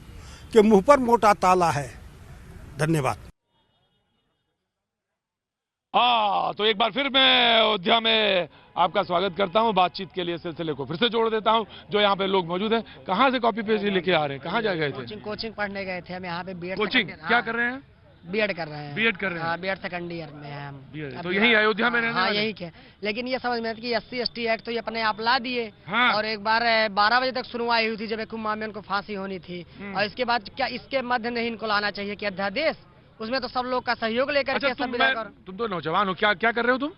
के मुंह पर मोटा ताला है। धन्यवाद।
तो एक बार फिर मैं अयोध्या में आपका स्वागत करता हूं। बातचीत के लिए सिलसिले को फिर से जोड़ देता हूं। जो यहाँ पे लोग मौजूद हैं, कहाँ से कॉपी पेज लेके आ रहे हैं, कहाँ जा गए थे?
कोचिंग पढ़ने गए थे हम यहाँ पे। बीएड
कोचिंग क्या कर रहे हैं?
बीएड कर रहे हैं।
बीएड कर रहे हैं?
बीएड सेकंड ईयर में है हम।
तो यही अयोध्या में रहने
हाँ
वाले?
यही के। लेकिन ये समझ में कि SC/ST एक्ट तो ये अपने आप ला दिए।
हाँ।
और एक बार 12 बजे तक सुनवाई हुई थी जब एक मामले में उनको फांसी होनी थी। और इसके बाद क्या इसके मध्य नहीं इनको लाना चाहिए कि अध्यादेश, उसमें तो सब लोग का सहयोग लेकर के सब।
तुम तो नौजवान हो, क्या कर रहे हो तुम?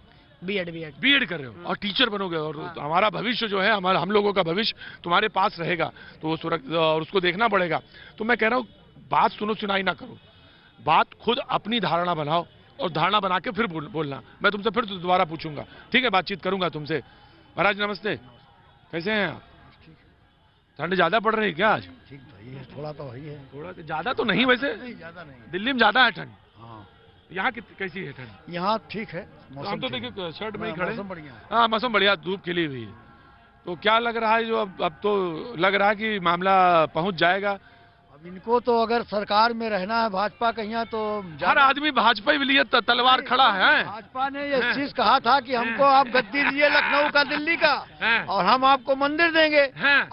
बीएड
कर रहे हो और टीचर बनोगे, और हमारा भविष्य जो है, हमारा हम लोगों का भविष्य तुम्हारे पास रहेगा, तो वो सुरक्षित और उसको देखना पड़ेगा। तो मैं कह रहा हूँ, बात सुनो सुनाई ना करो, बात खुद अपनी धारणा बनाओ, और धारणा बना के फिर बोलना। मैं तुमसे फिर दोबारा पूछूंगा, ठीक है? बातचीत करूंगा तुमसे। महाराज नमस्ते, कैसे हैं आप? ठंड ज्यादा पड़ रही है क्या आज?
ठीक भाई है, थोड़ा तो वही है।
थोड़ा तो ज्यादा तो नहीं, वैसे
ज्यादा नहीं।
दिल्ली में ज्यादा है ठंड।
हाँ,
यहाँ कैसी है ठंड?
यहाँ ठीक है।
हम तो देखिए शर्ट में ही खड़े।
मौसम बढ़िया है।
हाँ, मौसम बढ़िया, धूप खिली हुई है। तो क्या लग रहा है, जो अब तो लग रहा है कि मामला पहुंच जाएगा?
अब इनको तो अगर सरकार में रहना है भाजपा के यहाँ, तो
हर आदमी भाजपा के लिए तलवार खड़ा है।
भाजपा ने ये चीज कहा था कि हमको आप गद्दी दीजिए लखनऊ का, दिल्ली का, और हम आपको मंदिर देंगे।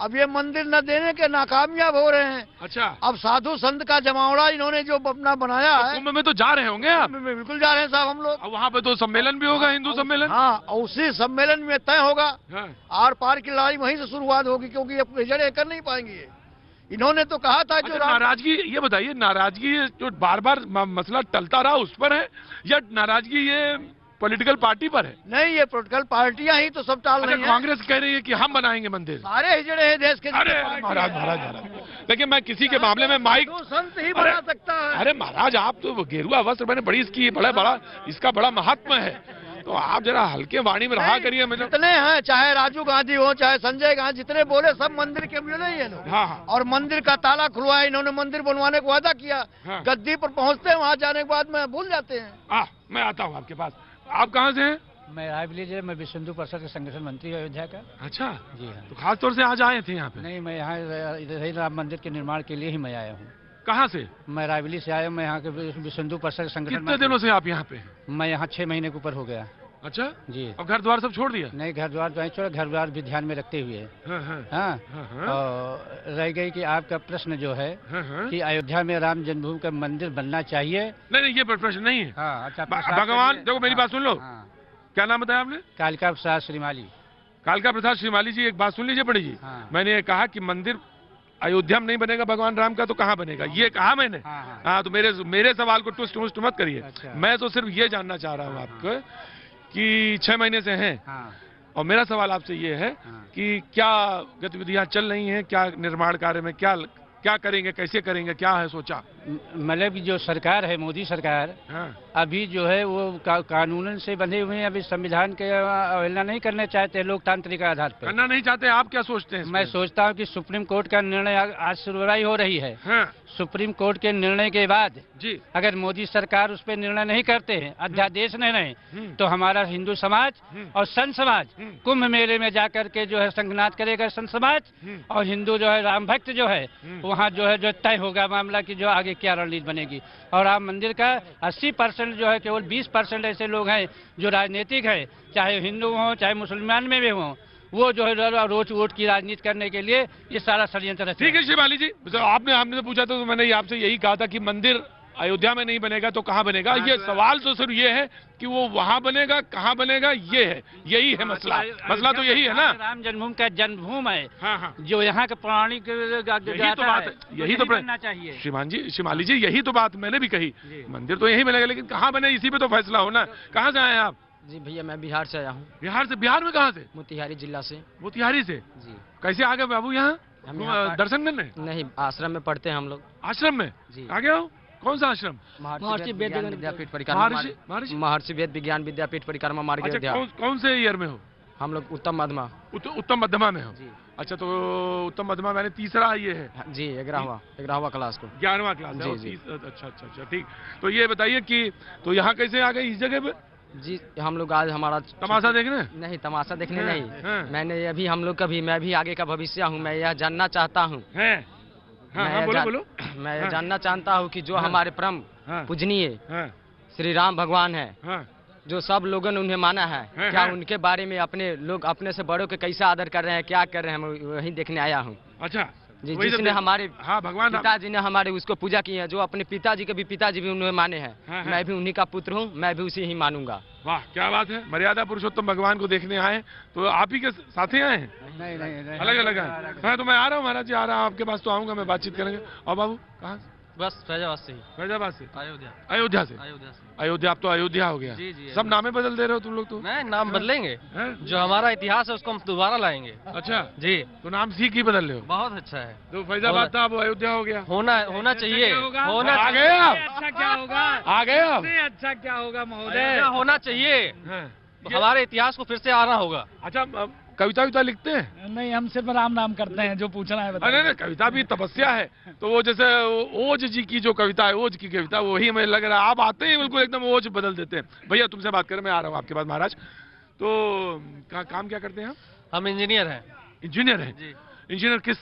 अब ये मंदिर न देने के नाकामयाब हो रहे हैं।
अच्छा,
अब साधु संत का जमावड़ा इन्होंने जो अपना बनाया है।
कुंभ में तो जा रहे होंगे आप?
बिल्कुल जा रहे हैं साहब हम लोग।
वहाँ पे तो सम्मेलन भी होगा, हिंदू सम्मेलन।
हाँ, उसी सम्मेलन में तय होगा। आर पार की लड़ाई वहीं से शुरुआत होगी, क्योंकि अब जड़े कर नहीं पाएंगे। इन्होंने तो कहा था जो
नाराजगी, ये बताइए, नाराजगी जो बार बार मसला टलता रहा उस पर है, या नाराजगी ये पॉलिटिकल पार्टी पर है?
नहीं, ये पॉलिटिकल पार्टियां ही तो सब टाल रही हैं।
कांग्रेस कह रही है कि हम बनाएंगे मंदिर।
सारे हिजड़े हैं देश के।
अरे महाराज देखिए, मैं किसी के मामले में माइक
संत ही बना सकता है।
अरे महाराज, आप तो गेरुआ वस्त्र मैंने बड़ी इसकी बड़ा इसका बड़ा महात्मा है, तो आप जरा हल्के वाणी में रहा करिए।
जितने हैं, चाहे राजीव गांधी हो, चाहे संजय गांधी, जितने बोले सब मंदिर के मिले ही है लोग।
हाँ।
और मंदिर का ताला खुलवाया, इन्होंने मंदिर बनवाने को वादा किया।
हाँ।
गद्दी पर पहुंचते हैं, वहां जाने के बाद में भूल जाते हैं।
मैं आता हूँ आपके पास। आप कहाँ से हैं?
मैं रायबरेली, मैं विश्व हिंदू परिषद के संगठन मंत्री अयोध्या का।
अच्छा
जी हाँ।
तो खास तौर से आज आए थे यहाँ पे?
नहीं, मैं यहाँ राम मंदिर के निर्माण के लिए ही मैं आया हूँ।
कहाँ से?
मैं रायबरेली से आया हूँ। मैं यहाँ के विश्व हिंदू परिषद के संगठन।
कितने दिनों से आप यहाँ पे?
मैं यहाँ 6 महीने के ऊपर हो गया।
अच्छा
जी।
अब घर द्वार सब छोड़ दिया?
नहीं, घर द्वार तो नहीं छोड़ा, घर द्वार भी ध्यान में रखते हुए। हाँ। और रह गई कि आपका प्रश्न जो है कि अयोध्या में राम जन्मभूमि का मंदिर बनना चाहिए।
नहीं, ये प्रश्न नहीं है।
हाँ, अच्छा।
भगवान, देखो मेरी बात सुन लो। क्या नाम बताया आपने?
कालिका प्रसाद श्रीमाली।
कालिका प्रसाद श्रीमाली जी, एक बात सुन लीजिए बड़ी जी। मैंने कहा कि मंदिर अयोध्या में नहीं बनेगा भगवान राम का, तो कहाँ बनेगा, ये कहा मैंने। हाँ, तो मेरे सवाल को टुस्ट मत करिए। मैं तो सिर्फ ये जानना चाह रहा हूँ आपको कि 6 महीने से हैं। और मेरा सवाल आपसे ये है कि क्या गतिविधियां चल रही हैं, क्या निर्माण कार्य में क्या करेंगे, कैसे करेंगे, क्या है सोचा?
मतलब जो सरकार है, मोदी सरकार, अभी जो है वो कानून से बंधे हुए हैं। अभी संविधान के अवहेलना नहीं करना चाहते, लोकतांत्रिक आधार पर
करना नहीं चाहते। आप क्या सोचते हैं?
मैं सोचता हूँ कि सुप्रीम कोर्ट का निर्णय आज सुनवाई हो रही है। सुप्रीम कोर्ट के निर्णय के बाद
जी
अगर मोदी सरकार उस पर निर्णय नहीं करते हैं, अध्यादेश नहीं, तो हमारा हिंदू समाज और संत समाज कुंभ मेले में जाकर के जो है संघनाद करेगा संत समाज, और हिंदू जो है राम भक्त जो है वहाँ जो है जो तय होगा मामला की जो आगे क्या रणनीति बनेगी। और राम मंदिर का 80% जो है, केवल 20% ऐसे लोग हैं जो राजनीतिक है, चाहे हिंदू हों चाहे मुसलमान में भी हों, वो जो है रोज वोट की राजनीति करने के लिए ये सारा षड्यंत्र।
ठीक है श्रीमाली जी, हमने तो पूछा तो मैंने आपसे यही कहा था कि मंदिर अयोध्या में नहीं बनेगा तो कहाँ बनेगा। ये सवाल तो सिर्फ ये है कि वो वहाँ बनेगा, कहाँ बनेगा, ये है, यही है मसला तो यही है ना।
राम जन्मभूमि का जन्मभूमि है, जो यहाँ के पौराणिक
यही तो बात है, यही तो बनना चाहिए। शिमाली जी, यही तो बात मैंने भी कही, मंदिर तो यही बनेगा, लेकिन कहाँ बने इसी पे तो फैसला होना। कहाँ से आए आप?
जी भैया, मैं बिहार से आया हूँ।
बिहार से? बिहार में कहाँ से?
मोतिहारी जिला से।
मोतिहारी से जी। कैसे आ गए बाबू यहाँ दर्शन करने?
नहीं, आश्रम में पढ़ते हैं हम लोग।
आश्रम में जी आ गया हो? कौन सा आश्रम?
महर्षि वेद विज्ञान विद्यापीठ परिक्रमा। महर्षि वेद विज्ञान विद्यापीठ परिक्रमा मार्ग।
कौन से ईयर में हो?
हम लोग उत्तम मध्यमा।
उत्तम मध्यमा में हो? अच्छा, तो उत्तम मध्यमा मैंने तीसरा ये है
जी, 11वां क्लास को।
11वां क्लास है?
जी।
अच्छा, ठीक। तो ये बताइए कि तो यहाँ कैसे आ गए इस जगह पे?
जी, हम लोग आज हमारा
तमाशा देखने?
नहीं, तमाशा देखने नहीं। मैंने अभी हम लोग मैं भी आगे का भविष्य हूँ, मैं यह जानना चाहता हूँ।
बोलो।
मैं यह जानना चाहता हूँ कि जो हमारे परम पूजनीय श्री राम भगवान है, जो सब लोगों ने उन्हें माना है, क्या उनके बारे में अपने लोग अपने से बड़ों के कैसे आदर कर रहे हैं, क्या कर रहे हैं, मैं वही देखने आया हूँ।
अच्छा
जी, जिसने हमारे
भगवान
पिताजी ने हमारे उसको पूजा की है, जो अपने पिताजी के भी पिताजी भी उन्हें माने हैं। मैं भी उन्हीं का पुत्र हूँ, मैं भी उसी ही मानूंगा।
वाह, क्या बात है। मर्यादा पुरुषोत्तम भगवान को देखने आए, तो आप ही के साथ ही आए हैं?
नहीं,
अलग अलग आए। हाँ, तो मैं आ रहा हूँ महाराज जी, आ रहा हूँ आपके पास, तो आऊंगा मैं, बातचीत करेंगे। और बाबू कहाँ से?
बस फैजाबाद से ही।
फैजाबाद से?
अयोध्या
से। अयोध्या, अब तो अयोध्या हो गया।
जी।
सब नामे बदल दे रहे हो तुम लोग तो।
नहीं, नाम बदलेंगे, जो हमारा इतिहास है उसको हम दोबारा लाएंगे।
अच्छा
जी,
तो नाम सीख ही बदल रहे हो?
बहुत अच्छा है।
तो फैजाबाद था, अब अयोध्या हो गया।
होना चाहिए।
आ गए आप?
अच्छा क्या होगा?
आ गए आप?
अच्छा क्या होगा महोदय?
होना चाहिए, हमारे इतिहास को फिर से आना होगा।
अच्छा, कविता लिखते हैं?
नहीं, हम सिर्फ राम नाम करते हैं, जो पूछना है बताइए।
नहीं, कविता भी तपस्या है। तो वो जैसे ओज जी की जो कविता है, ओज की कविता, वही हमें लग रहा है आप आते हैं बिल्कुल एकदम ओज बदल देते हैं। भैया तुमसे बात करें, मैं आ रहा हूँ आपके पास महाराज। तो काम क्या करते हैं हम
इंजीनियर हैं।
इंजीनियर हैं जी। इंजीनियर किस?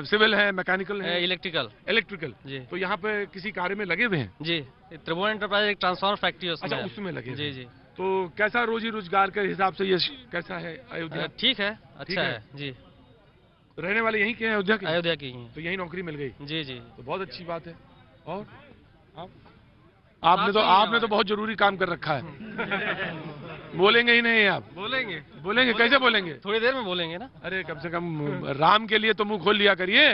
सिविल है, मैकेनिकल है?
इलेक्ट्रिकल
जी। तो यहाँ पे किसी कार्य में लगे हुए हैं?
जी, त्रिभुवन एंटरप्राइज एक ट्रांसफार्मर फैक्ट्री है,
अच्छा, उसमें लगे?
जी।
तो कैसा रोजी रोजगार के हिसाब से ये कैसा है अयोध्या?
ठीक है, अच्छा है जी।
रहने वाले यहीं के हैं? अयोध्या के?
अयोध्या के ही।
तो यहीं नौकरी मिल गई?
जी।
तो बहुत अच्छी बात है। और आपने तो बहुत जरूरी काम कर रखा है। बोलेंगे ही नहीं आप? बोलेंगे। कैसे बोलेंगे?
थोड़ी देर में बोलेंगे ना।
अरे कम से कम राम के लिए तो मुंह खोल लिया करिए।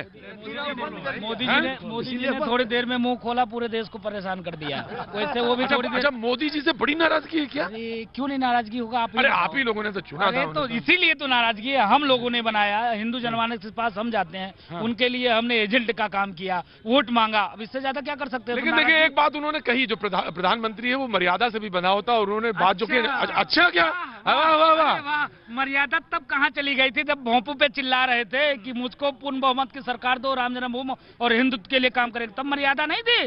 मोदी जी ने थोड़ी देर में मुंह खोला, पूरे देश को परेशान कर दिया। वैसे वो भी थोड़ी देर।
अच्छा, मोदी जी से बड़ी नाराजगी है क्या?
क्यों नहीं नाराजगी होगा?
आप ही लोगों ने तो चुना था।
तो इसीलिए तो नाराजगी है, हम लोगों ने बनाया। हिंदू जनमानस के पास हम जाते हैं, उनके लिए हमने एजेंट का काम किया, वोट मांगा। अब इससे ज्यादा क्या कर सकते हैं?
लेकिन देखिए, एक बात उन्होंने कही, जो प्रधानमंत्री है वो मर्यादा से भी बना होता है, और उन्होंने बात जो की। अच्छा क्या? वाह।
मर्यादा तब कहाँ चली गई थी, जब भोंपू पे चिल्ला रहे थे कि मुझको पूर्ण बहुमत की सरकार दो, राम जन्मभूमि और हिंदुत्व के लिए काम करेंगे, तब मर्यादा नहीं थी।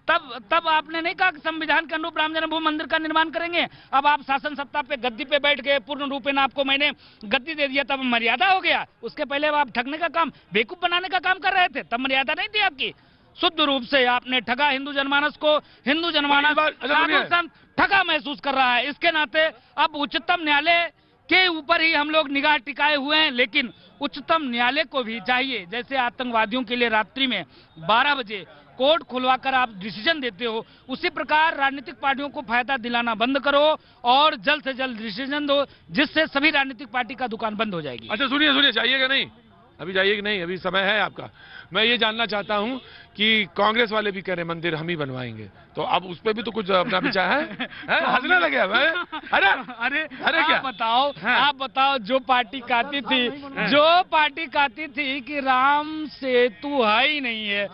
तब आपने नहीं कहा कि संविधान के अनुरूप राम जन्मभूमि मंदिर का निर्माण करेंगे। अब आप शासन सत्ता पे गद्दी पे बैठ गए, पूर्ण रूपेण आपको मैंने गद्दी दे दिया, तब मर्यादा हो गया। उसके पहले आप ठगने का काम, बेवकूफ बनाने का काम कर रहे थे, तब मर्यादा नहीं थी आपकी। शुद्ध रूप से आपने ठगा हिंदू जनमानस को। हिंदू जनमानस ठगा महसूस कर रहा है। इसके नाते अब उच्चतम न्यायालय के ऊपर ही हम लोग निगाह टिकाए हुए हैं, लेकिन उच्चतम न्यायालय को भी चाहिए, जैसे आतंकवादियों के लिए रात्रि में 12 बजे कोर्ट खुलवाकर आप डिसीजन देते हो, उसी प्रकार राजनीतिक पार्टियों को फायदा दिलाना बंद करो और जल्द से जल्द डिसीजन दो, जिससे सभी राजनीतिक पार्टी का दुकान बंद हो जाएगी।
अच्छा सुनिए, जाइएगा नहीं? अभी जाइए कि नहीं? अभी समय है आपका। मैं ये जानना चाहता हूं कि कांग्रेस वाले भी कह रहे मंदिर हम ही बनवाएंगे, तो अब उस पर भी तो कुछ अपना विचार है? हंसने लगे? अरे क्या
आप बताओ, जो पार्टी कहती थी कि राम सेतु है ही नहीं है,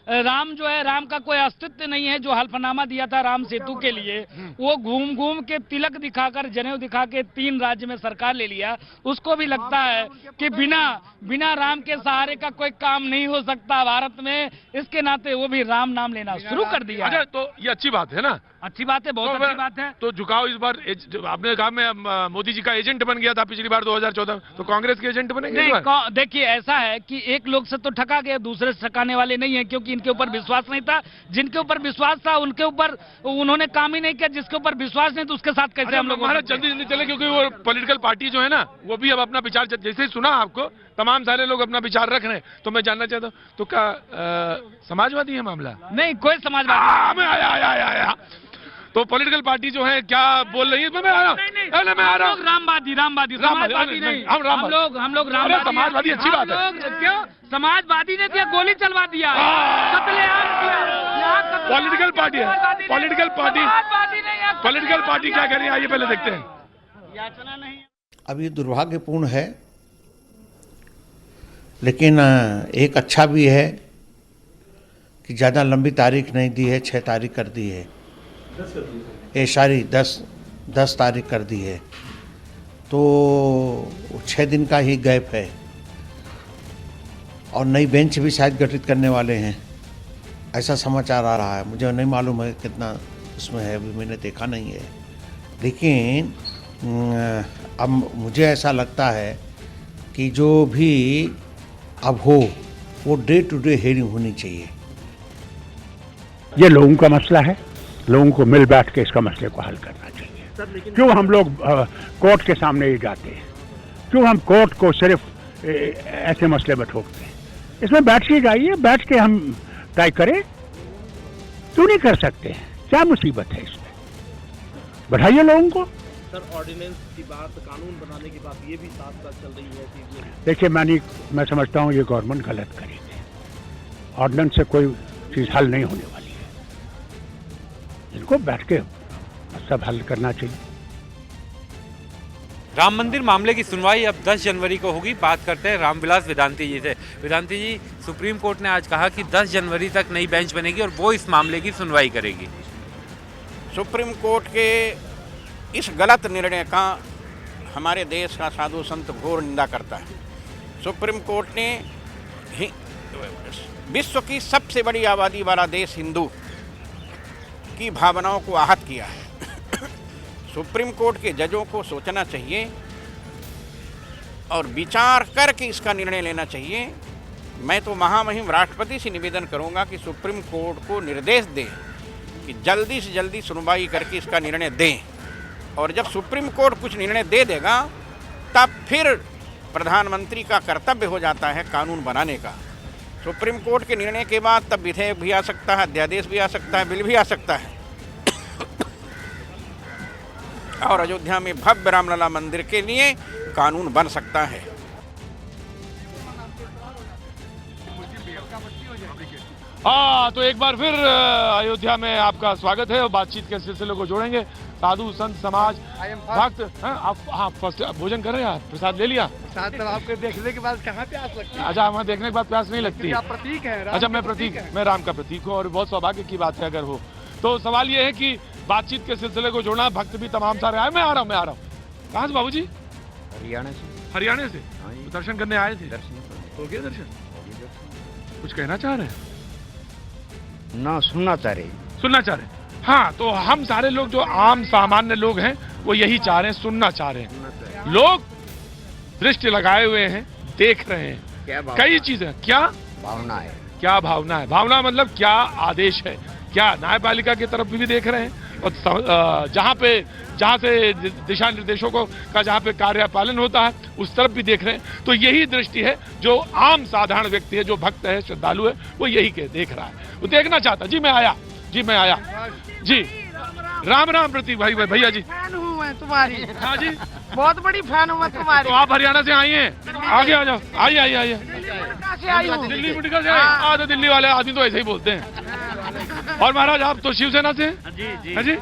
राम जो है, राम का कोई अस्तित्व नहीं है, जो हल्फनामा दिया था राम सेतु के लिए, वो घूम के तिलक दिखाकर, जनेऊ दिखा के 3 राज्य में सरकार ले लिया। उसको भी लगता है कि बिना राम के सहारे का कोई काम नहीं हो सकता भारत में, इसके नाते वो भी राम नाम लेना शुरू कर दिया।
अच्छा, तो ये अच्छी बात है ना?
अच्छी बात है, बहुत अच्छी बात है।
तो झुकाव इस बार आपने कहा मैं मोदी जी का एजेंट बन गया था पिछली बार 2014, तो कांग्रेस के एजेंट बनेंगे?
नहीं, देखिए ऐसा है कि एक लोग से तो ठगा गया, दूसरे से ठगाने वाले नहीं है, क्योंकि इनके ऊपर विश्वास नहीं था। जिनके ऊपर विश्वास था उनके ऊपर उन्होंने काम ही नहीं किया, जिसके ऊपर विश्वास नहीं तो उसके साथ कैसे हम लोग?
जल्दी चले, क्योंकि वो पॉलिटिकल पार्टी जो है ना, वो भी अब अपना विचार, जैसे ही सुना आपको तमाम सारे लोग अपना विचार रख रहे हैं, तो मैं जानना चाहता हूँ, तो क्या समाजवादी है मामला?
नहीं, कोई समाजवादी
आया। तो पॉलिटिकल पार्टी जो है क्या बोल रही है? मैं आ रहा हूँ।
रामवादी नहीं, हम लोग
समाजवादी। अच्छी बात है।
क्यों? समाजवादी ने दिया, गोली चलवा दिया, कत्लेआम किया।
पॉलिटिकल पार्टी है, पॉलिटिकल पार्टी क्या कह रही है, आइए पहले देखते हैं।
अब ये दुर्भाग्यपूर्ण है, लेकिन एक अच्छा भी है कि ज़्यादा लंबी तारीख नहीं दी है, 6 तारीख कर दी है। ये सारी 10 तारीख कर दी है। तो 6 दिन का ही गैप है और नई बेंच भी शायद गठित करने वाले हैं, ऐसा समाचार आ रहा है। मुझे नहीं मालूम है कितना उसमें है, अभी मैंने देखा नहीं है। लेकिन अब मुझे ऐसा लगता है कि जो भी अब हो वो डे टू डे हेयरिंग होनी चाहिए।
ये लोगों का मसला है, लोगों को मिल बैठ के इसका मसले को हल करना चाहिए। क्यों हम लोग कोर्ट के सामने ही जाते हैं? क्यों हम कोर्ट को सिर्फ ऐसे मसले में ठोकते हैं? इसमें बैठ के जाइए, बैठ के हम तय करें। क्यों नहीं कर सकते? क्या मुसीबत है इसमें? बढ़ाइए लोगों को।
सर, ऑर्डिनेंस की बात, कानून बनाने की बात, ये भी साथ साथ चल रही है।
देखिए, मैं समझता हूँ ये गवर्नमेंट गलत करेगी। ऑर्डिनेंस से कोई चीज़ हल नहीं होने वाली है। इनको बैठ के सब हल करना चाहिए।
राम मंदिर मामले की सुनवाई अब 10 जनवरी को होगी। बात करते हैं रामविलास वेदांती जी से। वेदांती जी, सुप्रीम कोर्ट ने आज कहा कि 10 जनवरी तक नई बेंच बनेगी और वो इस मामले की सुनवाई करेगी।
सुप्रीम कोर्ट के इस गलत निर्णय का हमारे देश का साधु संत घोर निंदा करता है। सुप्रीम कोर्ट ने विश्व की सबसे बड़ी आबादी वाला देश हिंदू की भावनाओं को आहत किया है। सुप्रीम कोर्ट के जजों को सोचना चाहिए और विचार करके इसका निर्णय लेना चाहिए। मैं तो महामहिम राष्ट्रपति से निवेदन करूंगा कि सुप्रीम कोर्ट को निर्देश दें कि जल्दी से जल्दी सुनवाई करके इसका निर्णय दें, और जब सुप्रीम कोर्ट कुछ निर्णय दे देगा तब फिर प्रधानमंत्री का कर्तव्य हो जाता है कानून बनाने का। सुप्रीम कोर्ट के निर्णय के बाद तब विधेयक भी आ सकता है, अध्यादेश भी आ सकता है, बिल भी आ सकता है, और अयोध्या में भव्य रामलला मंदिर के लिए कानून बन सकता है।
हाँ, तो एक बार फिर अयोध्या में आपका स्वागत है और बातचीत के सिलसिले को जोड़ेंगे। साधु संत समाज भक्त, हाँ फर्स्ट भोजन कर रहे हैं, प्रसाद ले लिया?
प्रसाद तब आपके देखने के बाद कहाँ प्यास लगती है?
अच्छा, हमें देखने के बाद प्यास नहीं लगती?
आप प्रतीक है।
अच्छा, मैं राम का प्रतीक हूँ और बहुत सौभाग्य की बात है अगर हो तो। सवाल ये है कि बातचीत के सिलसिले को जोड़ना, भक्त भी तमाम सारे आए। मैं आ रहा हूँ। कहाँ से बाबूजी? हरियाणा से दर्शन करने आए थे। हो गया दर्शन? कुछ कहना चाह रहे हैं?
ना, सुनना चाह रहे।
हाँ, तो हम सारे लोग जो आम सामान्य लोग हैं वो यही चाह रहे हैं, सुनना चाह रहे हैं। लोग दृष्टि लगाए हुए हैं, देख रहे हैं कई चीजें। क्या
भावना है?
क्या भावना है? भावना मतलब क्या आदेश है? क्या न्यायपालिका की तरफ भी देख रहे हैं और जहाँ से दिशा निर्देशों का जहाँ पे कार्यपालन होता है उस तरफ भी देख रहे हैं। तो यही दृष्टि है जो आम साधारण व्यक्ति है, जो भक्त है, श्रद्धालु है, वो यही के देख रहा है, वो देखना चाहता। जी मैं आया जी। राम राम प्रतीक भाई, भैया जी।
फैन हूँ मैं तुम्हारी।
हाँ जी,
बहुत बड़ी फैन हूँ मैं तुम्हारी।
तो आप हरियाणा से आई हैं? आगे आ जाओ। आइए।
दिल्ली
मुटिका से आए? तो दिल्ली वाले आदमी तो ऐसे ही बोलते हैं। और महाराज, आप तो शिवसेना से हैं?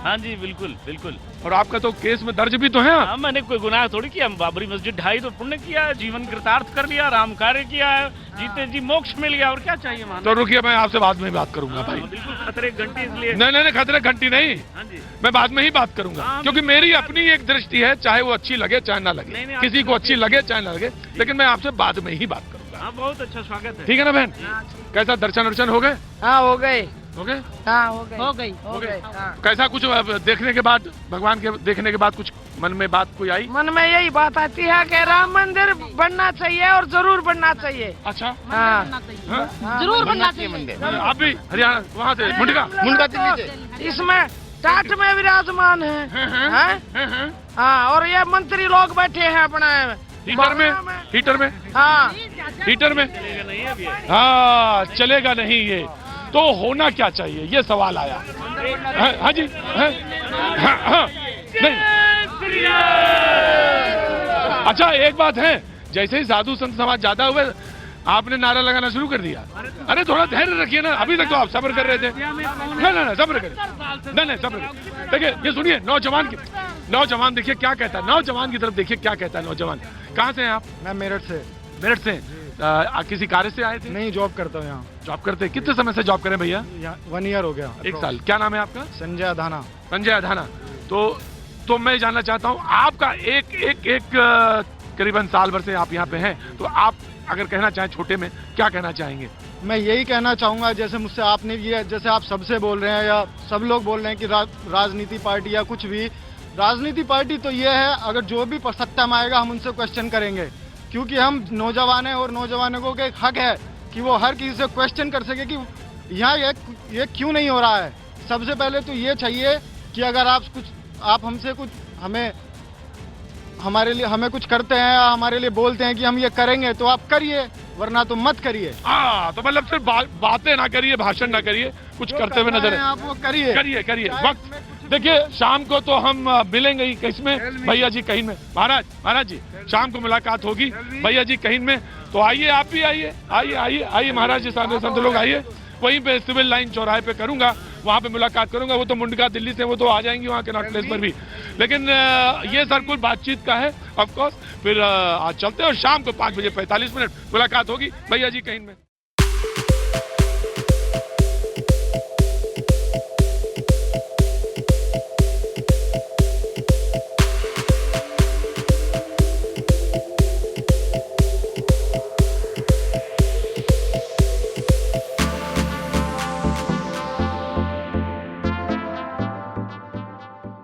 हाँ जी, बिल्कुल।
और आपका तो केस में दर्ज भी तो है।
मैंने कोई गुनाह थोड़ी किया। बाबरी मस्जिद ढाई तो पुण्य किया, जीवन कृतार्थ कर लिया, राम कार्य किया है, जीते जी मोक्ष मिल गया, और क्या चाहिए?
तो रुकिए, मैं आपसे बाद में बात करूंगा भाई।
बिल्कुल, खतरे घंटी इसलिए
नहीं, खतरे घंटी नहीं, मैं बाद में ही बात करूंगा, क्योंकि मेरी अपनी एक दृष्टि है, चाहे वो अच्छी लगे चाहे ना लगे, किसी को अच्छी लगे चाहे ना लगे, लेकिन मैं आपसे बाद में ही बात करूंगा।
बहुत अच्छा स्वागत है।
ठीक है ना बहन? कैसा दर्शन हो गए?
हाँ, हो गए। हाँ, हो गई।
कैसा कुछ देखने के बाद, भगवान के देखने के बाद कुछ मन में बात कोई आई?
मन में यही बात आती है कि राम मंदिर बनना चाहिए और जरूर बनना चाहिए।
अच्छा,
हाँ, जरूर बनना चाहिए मंदिर।
आप भी हरियाणा वहाँ से? मुंडका दिल्ली से।
इसमें टाट में विराजमान है। हाँ, और ये मंत्री लोग बैठे हैं अपना
हीटर में।
हाँ,
हीटर में। हाँ, चलेगा नहीं ये तो होना क्या चाहिए, ये सवाल आया। हाँ जी, नहीं। अच्छा, एक बात है, जैसे ही साधु संत समाज ज्यादा हुए आपने नारा लगाना शुरू कर दिया। अरे थोड़ा धैर्य रखिए ना, अभी तक तो आप सब्र कर रहे थे। नहीं, सब्र करिए। नहीं, सब्र करिए। देखिए, ये सुनिए, नौजवान देखिए क्या कहता है। नौजवान की तरफ देखिए क्या कहता है नौजवान। कहाँ से हैं आप?
मैं मेरठ से।
किसी कार्य से आए थे?
नहीं, जॉब करता हूँ यहाँ।
जॉब करते? कितने समय से जॉब करें भैया?
1 ईयर हो गया।
1 साल। क्या नाम है आपका?
संजय अधाना।
तो तो मैं जानना चाहता हूं आपका एक करीबन साल भर से आप यहाँ पे हैं, तो आप अगर कहना चाहें छोटे में क्या कहना चाहेंगे?
मैं यही कहना चाहूँगा, जैसे मुझसे आपने ये, जैसे आप सबसे बोल रहे हैं या सब लोग बोल रहे हैं कि राजनीति पार्टी या कुछ भी, राजनीति पार्टी तो ये है, अगर जो भी सत्ता में आएगा हम उनसे क्वेश्चन करेंगे, क्योंकि हम नौजवान हैं और नौजवानों को एक हक है कि वो हर किसी से क्वेश्चन कर सके कि यहाँ ये क्यों नहीं हो रहा है। सबसे पहले तो ये चाहिए कि अगर आप हमसे कुछ हमें कुछ करते हैं, हमारे लिए बोलते हैं कि हम ये करेंगे, तो आप करिए, वरना तो मत करिए।
तो मतलब सिर्फ बातें ना करिए, भाषण ना करिए, कुछ करते हुए नजर
आप वो करिए।
वक्त देखिए, शाम को तो हम मिलेंगे ही किसमें, भैया जी कहीं में। महाराज जी, शाम को मुलाकात होगी भैया जी कहीं में, तो आइए, आप भी आइए महाराज जी, सामने संत लोग आइए। वहीं पे सिविल लाइन चौराहे पे करूंगा, वहां पे मुलाकात करूंगा। वो तो मुंडका दिल्ली से वो तो आ जाएंगे वहां के नॉट प्लेस पर भी, लेकिन ये सर्कुल बातचीत का है ऑफ कोर्स। फिर आज चलते हैं और शाम को 5 बजे 45 मिनट मुलाकात होगी भैया जी कहीं में।